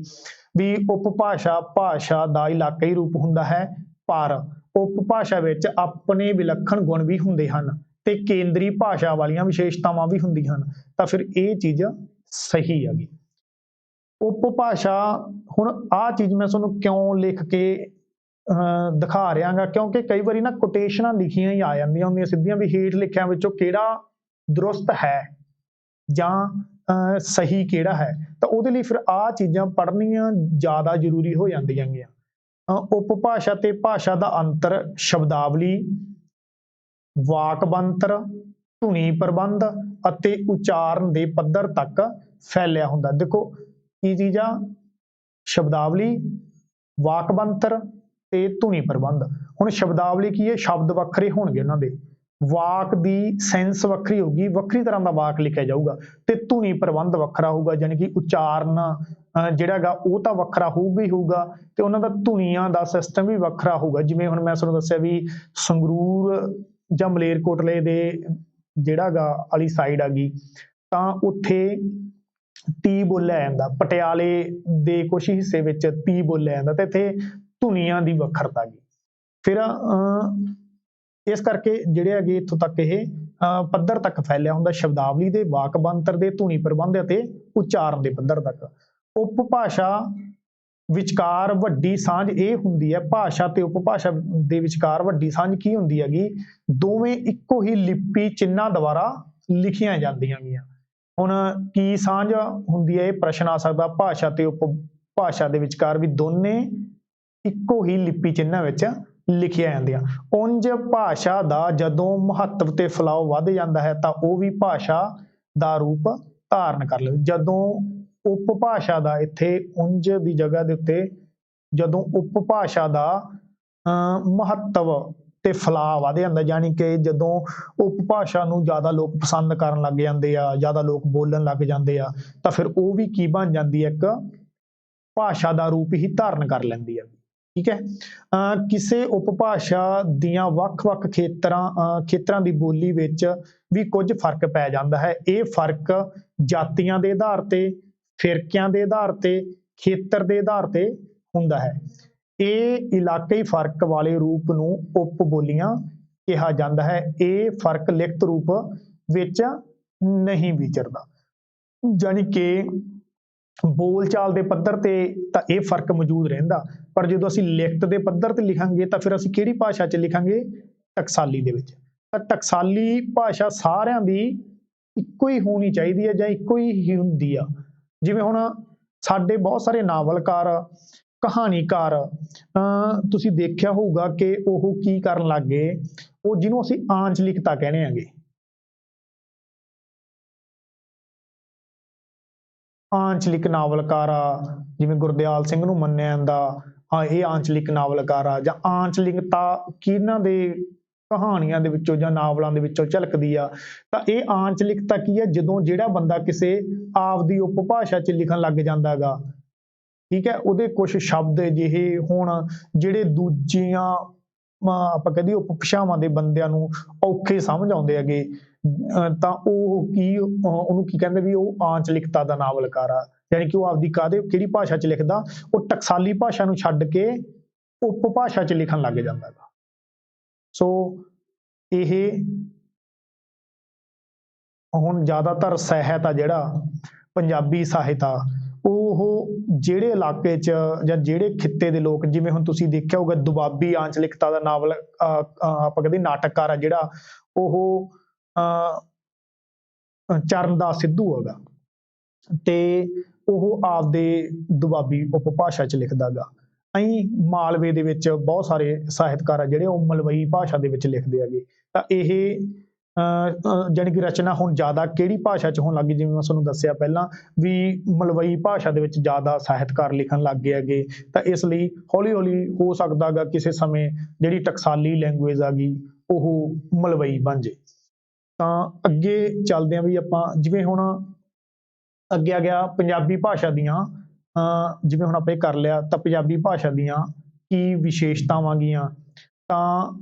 ਵੀ ਉਪਭਾਸ਼ਾ ਭਾਸ਼ਾ ਦਾ ਇਲਾਕਾਈ ਰੂਪ ਹੁੰਦਾ ਹੈ, ਪਰ ਉਪਭਾਸ਼ਾ ਵਿੱਚ ਆਪਣੇ ਵਿਲੱਖਣ ਗੁਣ ਵੀ ਹੁੰਦੇ ਹਨ ਤੇ ਕੇਂਦਰੀ ਭਾਸ਼ਾ ਵਾਲੀਆਂ ਵਿਸ਼ੇਸ਼ਤਾਵਾਂ ਵੀ ਹੁੰਦੀਆਂ ਹਨ। ਤਾਂ ਫਿਰ ਇਹ ਚੀਜ਼ ਸਹੀ ਹੈਗੀ। ਉਪਭਾਸ਼ਾ, ਹੁਣ ਆਹ ਚੀਜ਼ ਮੈਂ ਤੁਹਾਨੂੰ ਕਿਉਂ ਲਿਖ ਕੇ ਦਿਖਾ ਰਿਹਾ ਗਾ, ਕਿਉਂਕਿ ਕਈ ਵਾਰੀ ਨਾ ਕੋਟੇਸ਼ਨਾਂ ਲਿਖੀਆਂ ਹੀ ਆ ਜਾਂਦੀਆਂ ਹੁੰਦੀਆਂ ਸਿੱਧੀਆਂ ਵੀ ਹੇਠ ਲਿਖਿਆਂ ਵਿੱਚੋਂ ਕਿਹੜਾ ਦਰੁਸਤ ਹੈ ਜਾਂ ਸਹੀ ਕਿਹੜਾ ਹੈ। ਤਾਂ ਉਹਦੇ ਲਈ ਫਿਰ ਆਹ ਚੀਜ਼ਾਂ ਪੜ੍ਹਨੀਆਂ ਜ਼ਿਆਦਾ ਜ਼ਰੂਰੀ ਹੋ ਜਾਂਦੀਆਂ ਗੀਆਂ। ਉਪਭਾਸ਼ਾ ਤੇ ਭਾਸ਼ਾ ਦਾ ਅੰਤਰ ਸ਼ਬਦਾਵਲੀ, ਵਾਕ ਬਣਤਰ, ਧੁਨੀ ਪ੍ਰਬੰਧ ਅਤੇ ਉਚਾਰਨ ਦੇ ਪੱਧਰ ਤੱਕ ਫੈਲਿਆ ਹੁੰਦਾ। ਦੇਖੋ ਕੀ ਚੀਜ਼ ਆ? ਸ਼ਬਦਾਵਲੀ, ਵਾਕ ਬਣਤਰ ਤੇ ਧੁਨੀ ਪ੍ਰਬੰਧ। ਹੁਣ ਸ਼ਬਦਾਵਲੀ ਕੀ ਹੈ? ਸ਼ਬਦ ਵੱਖਰੇ ਹੋਣਗੇ ਉਹਨਾਂ ਦੇ, ਵਾਕ ਦੀ ਸੈਂਸ ਵੱਖਰੀ ਹੋਊਗੀ, ਵੱਖਰੀ ਤਰ੍ਹਾਂ ਦਾ ਵਾਕ ਲਿਖਿਆ ਜਾਊਗਾ, ਤੇ ਧੁਨੀ ਪ੍ਰਬੰਧ ਵੱਖਰਾ ਹੋਊਗਾ, ਜਾਣੀ ਕਿ ਉਚਾਰਨ ਜਿਹੜਾ ਗਾ ਉਹ ਤਾਂ ਵੱਖਰਾ ਹੋਊਗਾ ਹੀ ਹੋਊਗਾ, ਤੇ ਉਹਨਾਂ ਦਾ ਧੁਨੀਆਂ ਦਾ ਸਿਸਟਮ ਵੀ ਵੱਖਰਾ ਹੋਊਗਾ। ਜਿਵੇਂ ਹੁਣ ਮੈਂ ਤੁਹਾਨੂੰ ਦੱਸਿਆ ਵੀ ਸੰਗਰੂਰ ਜਾਂ ਮਲੇਰਕੋਟਲੇ ਦੇ ਜਿਹੜਾ ਗਾ ਵਾਲੀ ਸਾਈਡ ਆ ਗਈ, ਤਾਂ ਉੱਥੇ ਤੀ ਬੋਲਿਆ ਜਾਂਦਾ, ਪਟਿਆਲੇ ਦੇ ਕੁਝ ਹਿੱਸੇ ਵਿੱਚ ਤੀ ਬੋਲਿਆ ਜਾਂਦਾ, ਤੇ ਇੱਥੇ ਧੁਨੀਆਂ ਦੀ ਵੱਖਰਤਾ ਗੀ। ਫਿਰ ਇਸ ਕਰਕੇ ਜਿਹੜੇ ਹੈਗੇ ਇੱਥੋਂ ਤੱਕ ਇਹ ਪੱਧਰ ਤੱਕ ਫੈਲਿਆ ਹੁੰਦਾ, ਸ਼ਬਦਾਵਲੀ ਦੇ, ਵਾਕ ਬਣਤਰ ਦੇ, ਧੁਨੀ ਪ੍ਰਬੰਧ ਅਤੇ ਉਚਾਰਨ ਦੇ ਪੱਧਰ ਤੱਕ। ਉਪਭਾਸ਼ਾ ਵਿਚਕਾਰ ਵੱਡੀ ਸਾਂਝ ਇਹ ਹੁੰਦੀ ਹੈ, ਭਾਸ਼ਾ ਤੇ ਉਪਭਾਸ਼ਾ ਦੇ ਵਿਚਕਾਰ ਵੱਡੀ ਸਾਂਝ ਕੀ ਹੁੰਦੀ ਹੈਗੀ, ਦੋਵੇਂ ਇੱਕੋ ਹੀ ਲਿਪੀ ਚਿੰਨ੍ਹਾਂ ਦੁਆਰਾ ਲਿਖੀਆਂ ਜਾਂਦੀਆਂ ਗੀਆਂ। ਹੁਣ ਕੀ ਸਾਂਝ ਹੁੰਦੀ ਹੈ, ਇਹ ਪ੍ਰਸ਼ਨ ਆ ਸਕਦਾ। ਭਾਸ਼ਾ ਤੇ ਉਪਭਾਸ਼ਾ ਦੇ ਵਿਚਕਾਰ ਵੀ ਦੋਨੇ ਇੱਕੋ ਹੀ ਲਿਪੀ ਚਿੰਨ੍ਹਾਂ ਵਿੱਚ ਲਿਖੀਆਂ ਜਾਂਦੀਆਂ। ਉਂਝ ਭਾਸ਼ਾ ਦਾ ਜਦੋਂ ਮਹੱਤਵ ਤੇ ਫੈਲਾਅ ਵੱਧ ਜਾਂਦਾ ਹੈ ਤਾਂ ਉਹ ਵੀ ਭਾਸ਼ਾ ਦਾ ਰੂਪ ਧਾਰਨ ਕਰ ਲੈਂਦੀ। ਜਦੋਂ ਉਪਭਾਸ਼ਾ ਦਾ, ਇੱਥੇ ਉਂਝ ਦੀ ਜਗ੍ਹਾ ਦੇ ਉੱਤੇ ਜਦੋਂ ਉਪਭਾਸ਼ਾ ਦਾ ਮਹੱਤਵ ਤੇ ਫੈਲਾਅ ਵੱਧ ਜਾਂਦਾ, ਜਾਣੀ ਕਿ ਜਦੋਂ ਉਪਭਾਸ਼ਾ ਨੂੰ ਜ਼ਿਆਦਾ ਲੋਕ ਪਸੰਦ ਕਰਨ ਲੱਗ ਜਾਂਦੇ ਆ, ਜ਼ਿਆਦਾ ਲੋਕ ਬੋਲਣ ਲੱਗ ਜਾਂਦੇ ਆ, ਤਾਂ ਫਿਰ ਉਹ ਵੀ ਕੀ ਬਣ ਜਾਂਦੀ ਹੈ, ਇੱਕ ਭਾਸ਼ਾ ਦਾ ਰੂਪ ਹੀ ਧਾਰਨ ਕਰ ਲੈਂਦੀ ਹੈ। ਠੀਕ ਹੈ। ਕਿਸੇ ਉਪਭਾਸ਼ਾ ਦੀਆਂ ਵੱਖ-ਵੱਖ ਖੇਤਰਾਂ ਦੀ ਬੋਲੀ ਵਿੱਚ ਵੀ ਕੁਝ ਫਰਕ ਪੈ ਜਾਂਦਾ ਹੈ। ਇਹ ਫਰਕ ਜਾਤੀਆਂ ਦੇ ਆਧਾਰ ਤੇ, ਫਿਰਕਿਆਂ ਦੇ ਆਧਾਰ ਤੇ, ਖੇਤਰ ਦੇ ਆਧਾਰ ਤੇ ਹੁੰਦਾ ਹੈ। ਇਹ ਇਲਾਕਾਈ ਫਰਕ ਵਾਲੇ ਰੂਪ ਨੂੰ ਉਪ ਬੋਲੀਆਂ ਕਿਹਾ ਜਾਂਦਾ ਹੈ। ਇਹ ਫਰਕ ਲਿਖਤ ਰੂਪ ਵਿੱਚ ਨਹੀਂ ਵਿਚਰਦਾ, ਜਾਣੀ ਕਿ ਬੋਲਚਾਲ ਦੇ ਪੱਧਰ ਤੇ ਤਾਂ ਇਹ ਫਰਕ ਮੌਜੂਦ ਰਹਿੰਦਾ, ਪਰ ਜਦੋਂ ਅਸੀਂ ਲਿਖਤ ਦੇ ਪੱਧਰ ਤੇ ਲਿਖਾਂਗੇ ਤਾਂ ਫਿਰ ਅਸੀਂ ਕਿਹੜੀ ਭਾਸ਼ਾ 'ਚ ਲਿਖਾਂਗੇ, ਟਕਸਾਲੀ ਦੇ ਵਿੱਚ। ਤਾਂ ਟਕਸਾਲੀ ਭਾਸ਼ਾ ਸਾਰਿਆਂ ਦੀ ਇੱਕੋ ਹੀ ਹੋਣੀ ਚਾਹੀਦੀ ਹੈ ਜਾਂ ਇੱਕੋ ਹੀ ਹੁੰਦੀ ਆ। ਜਿਵੇਂ ਹੁਣ ਸਾਡੇ ਬਹੁਤ ਸਾਰੇ ਨਾਵਲਕਾਰ, ਕਹਾਣੀਕਾਰ, ਤੁਸੀਂ ਦੇਖਿਆ ਹੋਊਗਾ ਕਿ ਉਹ ਕੀ ਕਰਨ ਲੱਗ ਗਏ, ਉਹ ਜਿਹਨੂੰ ਅਸੀਂ ਆਂਚਲਿਕਤਾ ਕਹਿੰਦੇ ਆਂਗੇ, ਆਂਚਲਿਕ ਨਾਵਲਕਾਰ ਆ, ਜਿਵੇਂ ਗੁਰਦਿਆਲ ਸਿੰਘ ਨੂੰ ਮੰਨਿਆ ਜਾਂਦਾ, ਇਹ ਆਂਚਲਿਕ ਨਾਵਲਕਾਰ ਆ, ਜਾਂ ਆਂਚਲਿਕਤਾ ਕਿਹਨਾਂ ਦੇ ਕਹਾਣੀਆਂ ਦੇ ਵਿੱਚੋਂ ਜਾਂ ਨਾਵਲਾਂ ਦੇ ਵਿੱਚੋਂ ਝਲਕਦੀ ਆ। ਤਾਂ ਇਹ ਆਂਚਲਿਕਤਾ ਕੀ ਹੈ, ਜਦੋਂ ਜਿਹੜਾ ਬੰਦਾ ਕਿਸੇ ਆਪਦੀ ਉਪਭਾਸ਼ਾ 'ਚ ਲਿਖਣ ਲੱਗ ਜਾਂਦਾ ਗਾ, ਠੀਕ ਹੈ, ਉਹਦੇ ਕੁਝ ਸ਼ਬਦ ਅਜਿਹੇ ਹੋਣ ਜਿਹੜੇ ਦੂਜੀਆਂ ਆਪਾਂ ਕਹਦੇ ਉਪਭਾਸ਼ਾਵਾਂ ਦੇ ਬੰਦਿਆਂ ਨੂੰ ਔਖੇ ਸਮਝ ਆਉਂਦੇ ਹੈਗੇ, ਤਾਂ ਉਹ ਉਹਨੂੰ ਕੀ ਕਹਿੰਦੇ ਵੀ ਉਹ ਆਂਚਲਿਕਤਾ ਦਾ ਨਾਵਲਕਾਰ ਆ। ਯਾਨੀ ਕਿ ਉਹ ਆਪਦੀ ਕਿਹੜੀ ਭਾਸ਼ਾ 'ਚ ਲਿਖਦਾ, ਉਹ ਟਕਸਾਲੀ ਭਾਸ਼ਾ ਨੂੰ ਛੱਡ ਕੇ ਉਪਭਾਸ਼ਾ 'ਚ ਲਿਖਣ ਲੱਗ ਜਾਂਦਾ ਗਾ। ਸੋ ਇਹ ਹੁਣ ਜ਼ਿਆਦਾਤਰ ਸਾਹਿਤ ਆ ਜਿਹੜਾ ਪੰਜਾਬੀ ਸਾਹਿਤ ਆ, ਉਹ ਜਿਹੜੇ ਇਲਾਕੇ 'ਚ ਜਾਂ ਜਿਹੜੇ ਖਿੱਤੇ ਦੇ ਲੋਕ, ਜਿਵੇਂ ਹੁਣ ਤੁਸੀਂ ਦੇਖਿਆ ਹੋਊਗਾ ਦੁਆਬੀ ਆਂਚਲਿਕਤਾ ਦਾ ਨਾਵਲ ਆਪਾਂ ਕਹਿੰਦੇ ਨਾਟਕਕਾਰ ਆ ਜਿਹੜਾ, ਉਹ ਚਰਨਦਾਸ ਸਿੱਧੂ ਹੈਗਾ, ਤੇ ਉਹ ਆਪਦੇ ਦੁਆਬੀ ਉਪਭਾਸ਼ਾ 'ਚ ਲਿਖਦਾ ਗਾ। ਮਾਲਵੇ ਦੇ ਵਿੱਚ ਬਹੁਤ ਸਾਰੇ ਸਾਹਿਤਕਾਰ ਆ ਜਿਹੜੇ ਉਹ ਮਲਵਈ ਭਾਸ਼ਾ ਦੇ ਵਿੱਚ ਲਿਖਦੇ ਹੈਗੇ। ਤਾਂ ਇਹ ਜਾਣੀ ਕਿ ਰਚਨਾ ਹੁਣ ਜ਼ਿਆਦਾ ਕਿਹੜੀ ਭਾਸ਼ਾ 'ਚ ਹੋਣ ਲੱਗ ਗਈ, ਜਿਵੇਂ ਮੈਂ ਤੁਹਾਨੂੰ ਦੱਸਿਆ ਪਹਿਲਾਂ ਵੀ ਮਲਵਈ ਭਾਸ਼ਾ ਦੇ ਵਿੱਚ ਜ਼ਿਆਦਾ ਸਾਹਿਤਕਾਰ ਲਿਖਣ ਲੱਗ ਗਏ ਹੈਗੇ। ਤਾਂ ਇਸ ਲਈ ਹੌਲੀ ਹੌਲੀ ਹੋ ਸਕਦਾ ਗਾ ਕਿਸੇ ਸਮੇਂ ਜਿਹੜੀ ਟਕਸਾਲੀ ਲੈਂਗੁਏਜ ਆ ਗਈ ਉਹ ਮਲਵਈ ਬਣ ਜੇ। ਤਾਂ ਅੱਗੇ ਚੱਲਦੇ ਹਾਂ ਵੀ ਆਪਾਂ, ਜਿਵੇਂ ਹੁਣ ਅੱਗੇ ਆ ਗਿਆ ਪੰਜਾਬੀ ਭਾਸ਼ਾ ਦੀਆਂ, ਜਿਵੇਂ ਹੁਣ ਆਪਾਂ ਇਹ ਕਰ ਲਿਆ, ਤਾਂ ਪੰਜਾਬੀ ਭਾਸ਼ਾ ਦੀਆਂ ਕੀ ਵਿਸ਼ੇਸ਼ਤਾਵਾਂ ਗੀਆਂ। ਤਾਂ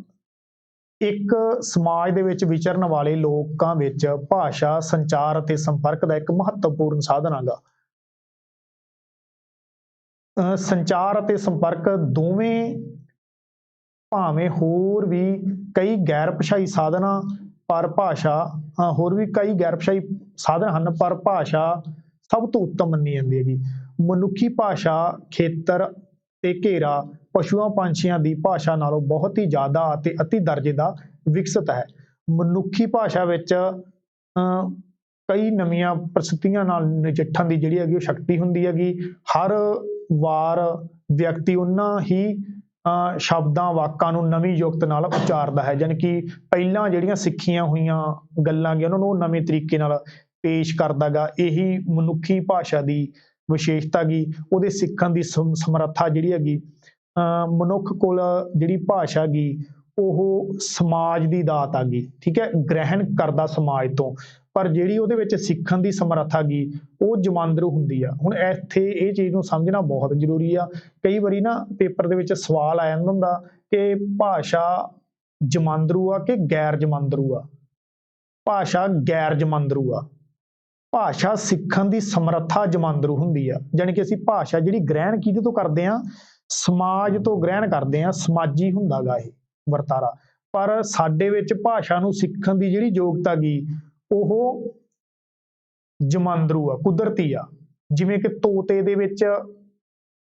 ਇੱਕ ਸਮਾਜ ਦੇ ਵਿੱਚ ਵਿਚਰਨ ਵਾਲੇ ਲੋਕਾਂ ਵਿੱਚ ਭਾਸ਼ਾ ਸੰਚਾਰ ਅਤੇ ਸੰਪਰਕ ਦਾ ਇੱਕ ਮਹੱਤਵਪੂਰਨ ਸਾਧਨ ਹੈਗਾ। ਸੰਚਾਰ ਅਤੇ ਸੰਪਰਕ ਦੋਵੇਂ ਭਾਵੇਂ ਹੋਰ ਵੀ ਕਈ ਗੈਰ ਭਾਸ਼ਾਈ ਸਾਧਨਾਂ ਪਰ ਭਾਸ਼ਾ ਹੋਰ ਵੀ ਕਈ ਗੈਰ ਭਾਸ਼ਾਈ ਸਾਧਨ ਹਨ, ਪਰ ਭਾਸ਼ਾ ਸਭ ਤੋਂ ਉੱਤਮ ਮੰਨੀ ਜਾਂਦੀ ਹੈਗੀ। ਮਨੁੱਖੀ ਭਾਸ਼ਾ ਖੇਤਰ ਤੇ ਘੇਰਾ ਪਸ਼ੂਆਂ ਪੰਛੀਆਂ ਦੀ ਭਾਸ਼ਾ ਨਾਲੋਂ ਬਹੁਤ ਹੀ ਜ਼ਿਆਦਾ ਅਤੇ ਅਤੀ ਦਰਜੇ ਦਾ ਵਿਕਸਿਤ ਹੈ। ਮਨੁੱਖੀ ਭਾਸ਼ਾ ਵਿੱਚ ਕਈ ਨਵੀਆਂ ਪ੍ਰਸਥਿਤੀਆਂ ਨਾਲ ਨਜਿੱਠਣ ਦੀ ਜਿਹੜੀ ਹੈਗੀ ਉਹ ਸ਼ਕਤੀ ਹੁੰਦੀ ਹੈਗੀ। ਹਰ ਵਾਰ ਵਿਅਕਤੀ ਉਹਨਾਂ ਹੀ ਸ਼ਬਦਾਂ ਵਾਕਾਂ ਨੂੰ ਨਵੀਂ ਯੁਕਤ ਨਾਲ ਉਚਾਰਦਾ ਹੈ, ਜਾਣੀ ਕਿ ਪਹਿਲਾਂ ਜਿਹੜੀਆਂ ਸਿੱਖੀਆਂ ਹੋਈਆਂ ਗੱਲਾਂ ਗੀਆਂ ਉਹਨਾਂ ਨੂੰ ਨਵੇਂ ਤਰੀਕੇ ਨਾਲ ਪੇਸ਼ ਕਰਦਾ ਗਾ। ਇਹੀ ਮਨੁੱਖੀ ਭਾਸ਼ਾ ਦੀ ਵਿਸ਼ੇਸ਼ਤਾ ਗੀ, ਉਹਦੇ ਸਿੱਖਣ ਦੀ ਸਮਰੱਥਾ ਜਿਹੜੀ ਹੈਗੀ। ਮਨੁੱਖ ਕੋਲ ਜਿਹੜੀ ਭਾਸ਼ਾ ਗੀ ਉਹ ਸਮਾਜ ਦੀ ਦਾਤ ਆ ਗਈ, ਠੀਕ ਹੈ, ਗ੍ਰਹਿਣ ਕਰਦਾ ਸਮਾਜ ਤੋਂ, ਪਰ ਜਿਹੜੀ ਉਹਦੇ ਵਿੱਚ ਸਿੱਖਣ ਦੀ ਸਮਰੱਥਾ ਗੀ ਉਹ ਜਮਾਂਦਰੂ ਹੁੰਦੀ ਆ। ਹੁਣ ਇੱਥੇ ਇਹ ਚੀਜ਼ ਨੂੰ ਸਮਝਣਾ ਬਹੁਤ ਜ਼ਰੂਰੀ ਆ। ਕਈ ਵਾਰੀ ਨਾ ਪੇਪਰ ਦੇ ਵਿੱਚ ਸਵਾਲ ਆ ਜਾਂਦਾ ਹੁੰਦਾ ਕਿ ਭਾਸ਼ਾ ਜਮਾਂਦਰੂ ਆ ਕਿ ਗੈਰ ਜਮਾਂਦਰੂ ਆ। ਭਾਸ਼ਾ ਗੈਰ ਜਮਾਂਦਰੂ ਆ। ਭਾਸ਼ਾ ਸਿੱਖਣ ਦੀ ਸਮਰੱਥਾ ਜਮਾਂਦਰੂ ਹੁੰਦੀ ਆ। ਜਾਣੀ ਕਿ ਅਸੀਂ ਭਾਸ਼ਾ ਜਿਹੜੀ ਗ੍ਰਹਿਣ ਕਿਹਦੇ ਤੋਂ ਕਰਦੇ ਹਾਂ? ਸਮਾਜ ਤੋਂ ਗ੍ਰਹਿਣ ਕਰਦੇ ਹਾਂ। ਸਮਾਜੀ ਹੁੰਦਾ ਗਾ ਇਹ ਵਰਤਾਰਾ। ਪਰ ਸਾਡੇ ਵਿੱਚ ਭਾਸ਼ਾ ਨੂੰ ਸਿੱਖਣ ਦੀ ਜਿਹੜੀ ਯੋਗਤਾ ਗੀ ਉਹ ਜਮਾਂਦਰੂ ਆ, ਕੁਦਰਤੀ ਆ। ਜਿਵੇਂ ਕਿ ਤੋਤੇ ਦੇ ਵਿੱਚ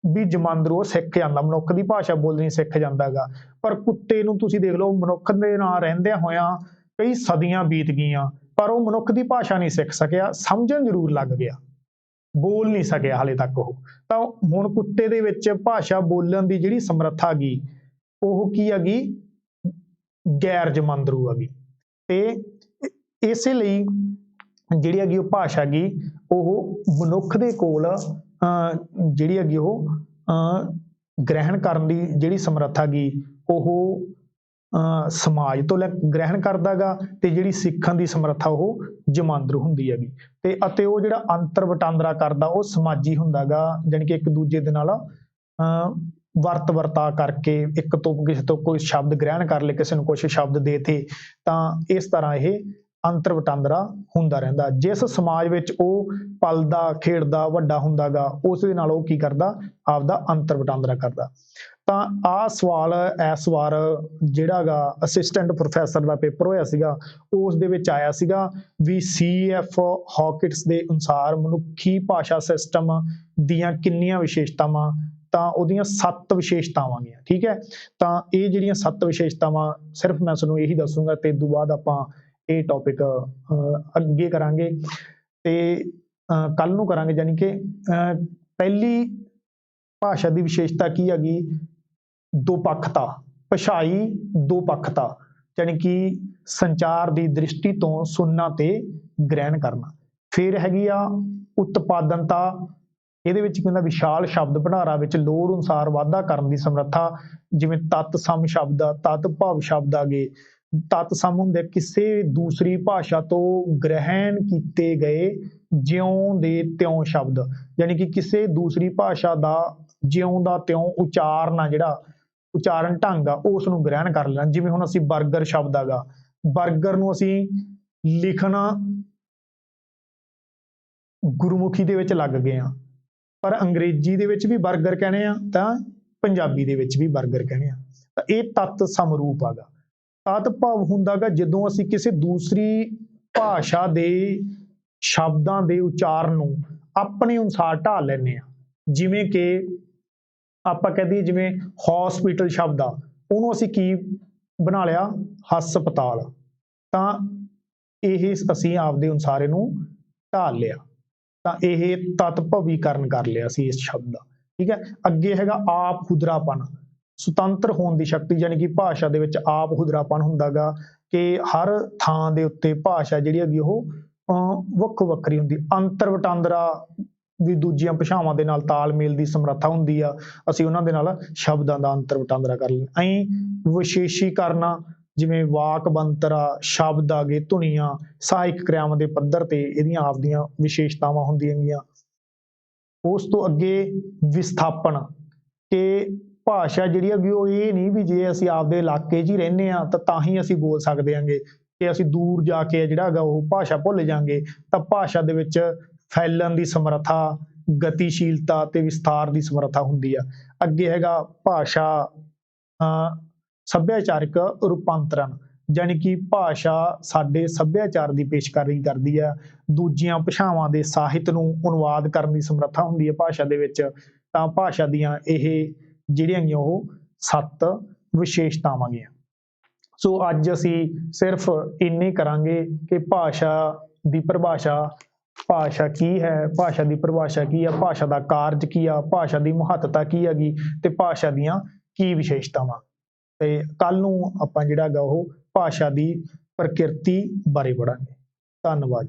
ਵੀ ਜਮਾਂਦਰੂ ਉਹ ਸਿੱਖ ਜਾਂਦਾ, ਮਨੁੱਖ ਦੀ ਭਾਸ਼ਾ ਬੋਲਣੀ ਸਿੱਖ ਜਾਂਦਾ ਗਾ। ਪਰ ਕੁੱਤੇ ਨੂੰ ਤੁਸੀਂ ਦੇਖ ਲਓ, ਮਨੁੱਖ ਦੇ ਨਾਲ ਰਹਿੰਦਿਆਂ ਹੋਇਆਂ ਕਈ ਸਦੀਆਂ ਬੀਤ ਗਈਆਂ, ਪਰ ਉਹ ਮਨੁੱਖ ਦੀ ਭਾਸ਼ਾ ਨਹੀਂ ਸਿੱਖ ਸਕਿਆ। ਸਮਝਣ ਜ਼ਰੂਰ ਲੱਗ ਗਿਆ, ਬੋਲ ਨਹੀਂ ਸਕਿਆ ਹਾਲੇ ਤੱਕ ਉਹ। ਤਾਂ ਹੁਣ ਕੁੱਤੇ ਦੇ ਵਿੱਚ ਭਾਸ਼ਾ ਬੋਲਣ ਦੀ ਜਿਹੜੀ ਸਮਰੱਥਾ ਗੀ ਉਹ ਕੀ ਹੈਗੀ? ਗੈਰ ਜਮਾਂਦਰੂ ਹੈਗੀ। ਤੇ ਇਸੇ ਲਈ ਜਿਹੜੀ ਹੈਗੀ ਉਹ ਭਾਸ਼ਾ ਗੀ ਉਹ ਮਨੁੱਖ ਦੇ ਕੋਲ ਜਿਹੜੀ ਹੈਗੀ ਉਹ ਗ੍ਰਹਿਣ ਕਰਨ ਦੀ ਜਿਹੜੀ ਸਮਰੱਥਾ ਗੀ ਉਹ ਸਮਾਜ ਤੋਂ ਗ੍ਰਹਿਣ ਕਰਦਾ ਗਾ, ਤੇ ਜਿਹੜੀ ਸਿੱਖਣ ਦੀ ਸਮਰੱਥਾ ਉਹ ਜਮਾਂਦਰੂ ਹੁੰਦੀ ਹੈਗੀ। ਤੇ ਅਤੇ ਉਹ ਜਿਹੜਾ ਅੰਤਰ ਵਟਾਂਦਰਾ ਕਰਦਾ ਉਹ ਸਮਾਜੀ ਹੁੰਦਾ ਗਾ। ਜਾਣੀ ਕਿ ਇੱਕ ਦੂਜੇ ਦੇ ਨਾਲ ਵਰਤ ਵਰਤਾ ਕਰਕੇ, ਇੱਕ ਤੋਂ ਕਿਸੇ ਤੋਂ ਕੋਈ ਸ਼ਬਦ ਗ੍ਰਹਿਣ ਕਰ ਲਏ, ਕਿਸੇ ਨੂੰ ਕੁਛ ਸ਼ਬਦ ਦੇ ਤੇ, ਤਾਂ ਇਸ ਤਰ੍ਹਾਂ ਇਹ ਅੰਤਰ ਵਟਾਂਦਰਾ ਹੁੰਦਾ ਰਹਿੰਦਾ। ਜਿਸ ਸਮਾਜ ਵਿੱਚ ਉਹ ਪਲਦਾ ਖੇਡਦਾ ਵੱਡਾ ਹੁੰਦਾ ਗਾ, ਉਸ ਦੇ ਨਾਲ ਉਹ ਕੀ ਕਰਦਾ? ਆਪਦਾ ਅੰਤਰ ਵਟਾਂਦਰਾ ਕਰਦਾ। ਤਾਂ ਆਹ ਸਵਾਲ ਇਸ ਵਾਰ ਜਿਹੜਾ ਗਾ ਅਸਿਸਟੈਂਟ ਪ੍ਰੋਫੈਸਰ ਦਾ ਪੇਪਰ ਹੋਇਆ ਸੀਗਾ, ਉਸ ਦੇ ਵਿੱਚ ਆਇਆ ਸੀਗਾ ਵੀ CF ਹੌਕਿਟਸ ਦੇ ਅਨੁਸਾਰ ਮਨੁੱਖੀ ਭਾਸ਼ਾ ਸਿਸਟਮ ਦੀਆਂ ਕਿੰਨੀਆਂ ਵਿਸ਼ੇਸ਼ਤਾਵਾਂ? ਤਾਂ ਉਹਦੀਆਂ 7 ਵਿਸ਼ੇਸ਼ਤਾਵਾਂ ਗੀਆਂ। ਠੀਕ ਹੈ, ਤਾਂ ਇਹ ਜਿਹੜੀਆਂ 7 ਵਿਸ਼ੇਸ਼ਤਾਵਾਂ ਸਿਰਫ ਮੈਂ ਤੁਹਾਨੂੰ ਇਹੀ ਦੱਸੂਗਾ, ਤੇ ਤੋਂ ਬਾਅਦ ਆਪਾਂ ਇਹ ਟੌਪਿਕ ਅੱਗੇ ਕਰਾਂਗੇ ਤੇ ਕੱਲ ਨੂੰ ਕਰਾਂਗੇ। ਜਾਣੀ ਕਿ ਪਹਿਲੀ ਭਾਸ਼ਾ ਦੀ ਵਿਸ਼ੇਸ਼ਤਾ ਕੀ ਹੈਗੀ? ਦੋਪੱਖਤਾ, ਭਾਸ਼ਾਈ ਦੋਪੱਖਤਾ, ਜਾਣੀ ਕਿ ਸੰਚਾਰ ਦੀ ਦ੍ਰਿਸ਼ਟੀ ਤੋਂ ਸੁਣਨਾ ਤੇ ਗ੍ਰਹਿਣ ਕਰਨਾ। ਫਿਰ ਹੈਗੀ ਆ ਉਤਪਾਦਨਤਾ। ਇਹਦੇ ਵਿੱਚ ਕਹਿੰਦਾ ਵਿਸ਼ਾਲ ਸ਼ਬਦ ਭੰਡਾਰਾਂ ਵਿੱਚ ਲੋੜ ਅਨੁਸਾਰ ਵਾਧਾ ਕਰਨ ਦੀ ਸਮਰੱਥਾ। ਜਿਵੇਂ ਤੱਤ ਸਮ ਸ਼ਬਦ ਆ, ਤੱਤ ਭਵ ਸ਼ਬਦ ਆ ਗਏ। ਤੱਤ ਸਮ ਹੁੰਦੇ ਕਿਸੇ ਦੂਸਰੀ ਭਾਸ਼ਾ ਤੋਂ ਗ੍ਰਹਿਣ ਕੀਤੇ ਗਏ ਜਿਉਂ ਦੇ ਤਿਉਂ ਸ਼ਬਦ, ਯਾਨੀ ਕਿ ਕਿਸੇ ਦੂਸਰੀ ਭਾਸ਼ਾ ਦਾ ਜਿਉਂ ਦਾ ਤਿਉਂ ਉਚਾਰਨ ਆ, ਜਿਹੜਾ ਉਚਾਰਨ ਢੰਗ ਆ ਉਸ ਨੂੰ ਗ੍ਰਹਿਣ ਕਰ ਲੈਣਾ। ਜਿਵੇਂ ਹੁਣ ਅਸੀਂ ਬਰਗਰ ਸ਼ਬਦ ਹੈਗਾ, ਬਰਗਰ ਨੂੰ ਅਸੀਂ ਲਿਖਣਾ ਗੁਰਮੁਖੀ ਦੇ ਵਿੱਚ ਲੱਗ ਗਏ ਆ, ਪਰ ਅੰਗਰੇਜ਼ੀ ਦੇ ਵਿੱਚ ਵੀ ਬਰਗਰ ਕਹਿੰਦੇ ਆ, ਤਾਂ ਪੰਜਾਬੀ ਦੇ ਵਿੱਚ ਵੀ ਬਰਗਰ ਕਹਿੰਦੇ ਆ। ਤਾਂ ਇਹ ਤੱਤ ਸਮਰੂਪ ਹੈਗਾ। ਤਤ ਭਾਵ ਹੁੰਦਾ ਗਾ ਜਦੋਂ ਅਸੀਂ ਕਿਸੇ ਦੂਸਰੀ ਭਾਸ਼ਾ ਦੇ ਸ਼ਬਦਾਂ ਦੇ ਉਚਾਰਨ ਨੂੰ ਆਪਣੇ ਅਨੁਸਾਰ ਢਾਲ ਲੈਂਦੇ ਆ। ਜਿਵੇਂ ਕਿ ਆਪਾਂ ਕਹਿ ਦਈਏ, ਜਿਵੇਂ ਹੌਸਪੀਟਲ ਸ਼ਬਦ ਆ, ਉਹਨੂੰ ਅਸੀਂ ਕੀ ਬਣਾ ਲਿਆ? ਹਸਪਤਾਲ। ਤਾਂ ਇਹ ਅਸੀਂ ਆਪਦੇ ਅਨੁਸਾਰ ਇਹਨੂੰ ਢਾਲ ਲਿਆ, ਤਾਂ ਇਹ ਤਤ ਭਵੀਕਰਨ ਕਰ ਲਿਆ ਸੀ ਇਸ ਸ਼ਬਦ ਦਾ। ਠੀਕ ਹੈ, ਅੱਗੇ ਹੈਗਾ ਆਪ ਹੁਦਰਾਪਨ, ਸੁਤੰਤਰ ਹੋਣ ਦੀ ਸ਼ਕਤੀ। ਯਾਨੀ ਕਿ ਭਾਸ਼ਾ ਦੇ ਵਿੱਚ ਆਪ ਹੁਦਰਾਪਨ ਹੁੰਦਾ ਗਾ ਕਿ ਹਰ ਥਾਂ ਦੇ ਉੱਤੇ ਭਾਸ਼ਾ ਜਿਹੜੀ ਹੈਗੀ ਉਹ ਵੱਖੋ ਵੱਖਰੀ ਹੁੰਦੀ। ਅੰਤਰ ਵਟਾਂਦਰਾ ਵੀ ਦੂਜੀਆਂ ਭਾਸ਼ਾਵਾਂ ਦੇ ਨਾਲ ਤਾਲਮੇਲ ਦੀ ਸਮਰੱਥਾ ਹੁੰਦੀ ਆ, ਅਸੀਂ ਉਹਨਾਂ ਦੇ ਨਾਲ ਸ਼ਬਦਾਂ ਦਾ ਅੰਤਰ ਵਟਾਂਦਰਾ ਕਰ ਲੈਂਦੇ। ਐਂ ਵਿਸ਼ੇਸ਼ੀਕਰਨ, ਜਿਵੇਂ ਵਾਕ ਬਣਤਰ ਆ, ਸ਼ਬਦ ਆ ਗਏ, ਧੁਨੀਆਂ, ਸਹਾਇਕ ਕਿਰਿਆਵਾਂ ਦੇ ਪੱਧਰ ਤੇ ਇਹਦੀਆਂ ਆਪਦੀਆਂ ਵਿਸ਼ੇਸ਼ਤਾਵਾਂ ਹੁੰਦੀਆਂ ਗੀਆਂ। ਉਸ ਤੋਂ ਅੱਗੇ ਵਿਸਥਾਪਨ, ਕਿ ਭਾਸ਼ਾ ਜਿਹੜੀ ਹੈਗੀ ਉਹ ਇਹ ਨਹੀਂ ਵੀ ਜੇ ਅਸੀਂ ਆਪਦੇ ਇਲਾਕੇ 'ਚ ਹੀ ਰਹਿੰਦੇ ਹਾਂ ਤਾਂ ਹੀ ਅਸੀਂ ਬੋਲ ਸਕਦੇ ਹਾਂਗੇ, ਕਿ ਅਸੀਂ ਦੂਰ ਜਾ ਕੇ ਜਿਹੜਾ ਹੈਗਾ ਉਹ ਭਾਸ਼ਾ ਭੁੱਲ ਜਾਵਾਂਗੇ। ਤਾਂ ਭਾਸ਼ਾ ਦੇ ਵਿੱਚ ਫੈਲਣ ਦੀ ਸਮਰੱਥਾ, ਗਤੀਸ਼ੀਲਤਾ ਤੇ ਵਿਸਥਾਰ ਦੀ ਸਮਰੱਥਾ ਹੁੰਦੀ ਆ। ਅੱਗੇ ਹੈਗਾ ਭਾਸ਼ਾ ਸੱਭਿਆਚਾਰਕ ਰੂਪਾਂਤਰਨ, ਜਾਣੀ ਕਿ ਭਾਸ਼ਾ ਸਾਡੇ ਸੱਭਿਆਚਾਰ ਦੀ ਪੇਸ਼ਕਾਰੀ ਕਰਦੀ ਹੈ। ਦੂਜੀਆਂ ਭਾਸ਼ਾਵਾਂ ਦੇ ਸਾਹਿਤ ਨੂੰ ਅਨੁਵਾਦ ਕਰਨ ਦੀ ਸਮਰੱਥਾ ਹੁੰਦੀ ਹੈ ਭਾਸ਼ਾ ਦੇ ਵਿੱਚ। ਤਾਂ ਭਾਸ਼ਾ ਦੀਆਂ ਇਹ ਜਿਹੜੀਆਂ ਹੈਗੀਆਂ ਉਹ 7 ਵਿਸ਼ੇਸ਼ਤਾਵਾਂ ਗੀਆਂ। ਸੋ ਅੱਜ ਅਸੀਂ ਸਿਰਫ ਇੰਨੇ ਕਰਾਂਗੇ ਕਿ ਭਾਸ਼ਾ ਦੀ ਪਰਿਭਾਸ਼ਾ, ਭਾਸ਼ਾ ਕੀ ਹੈ, ਭਾਸ਼ਾ ਦੀ ਪਰਿਭਾਸ਼ਾ ਕੀ ਆ, ਭਾਸ਼ਾ ਦਾ ਕਾਰਜ ਕੀ ਆ, ਭਾਸ਼ਾ ਦੀ ਮਹੱਤਤਾ ਕੀ ਹੈਗੀ, ਤੇ ਭਾਸ਼ਾ ਦੀਆਂ ਕੀ ਵਿਸ਼ੇਸ਼ਤਾਵਾਂ। ਤੇ ਕੱਲ ਨੂੰ ਆਪਾਂ ਜਿਹੜਾ ਹੈਗਾ ਉਹ ਭਾਸ਼ਾ ਦੀ ਪ੍ਰਕਿਰਤੀ ਬਾਰੇ ਪੜਾਂਗੇ। ਧੰਨਵਾਦ।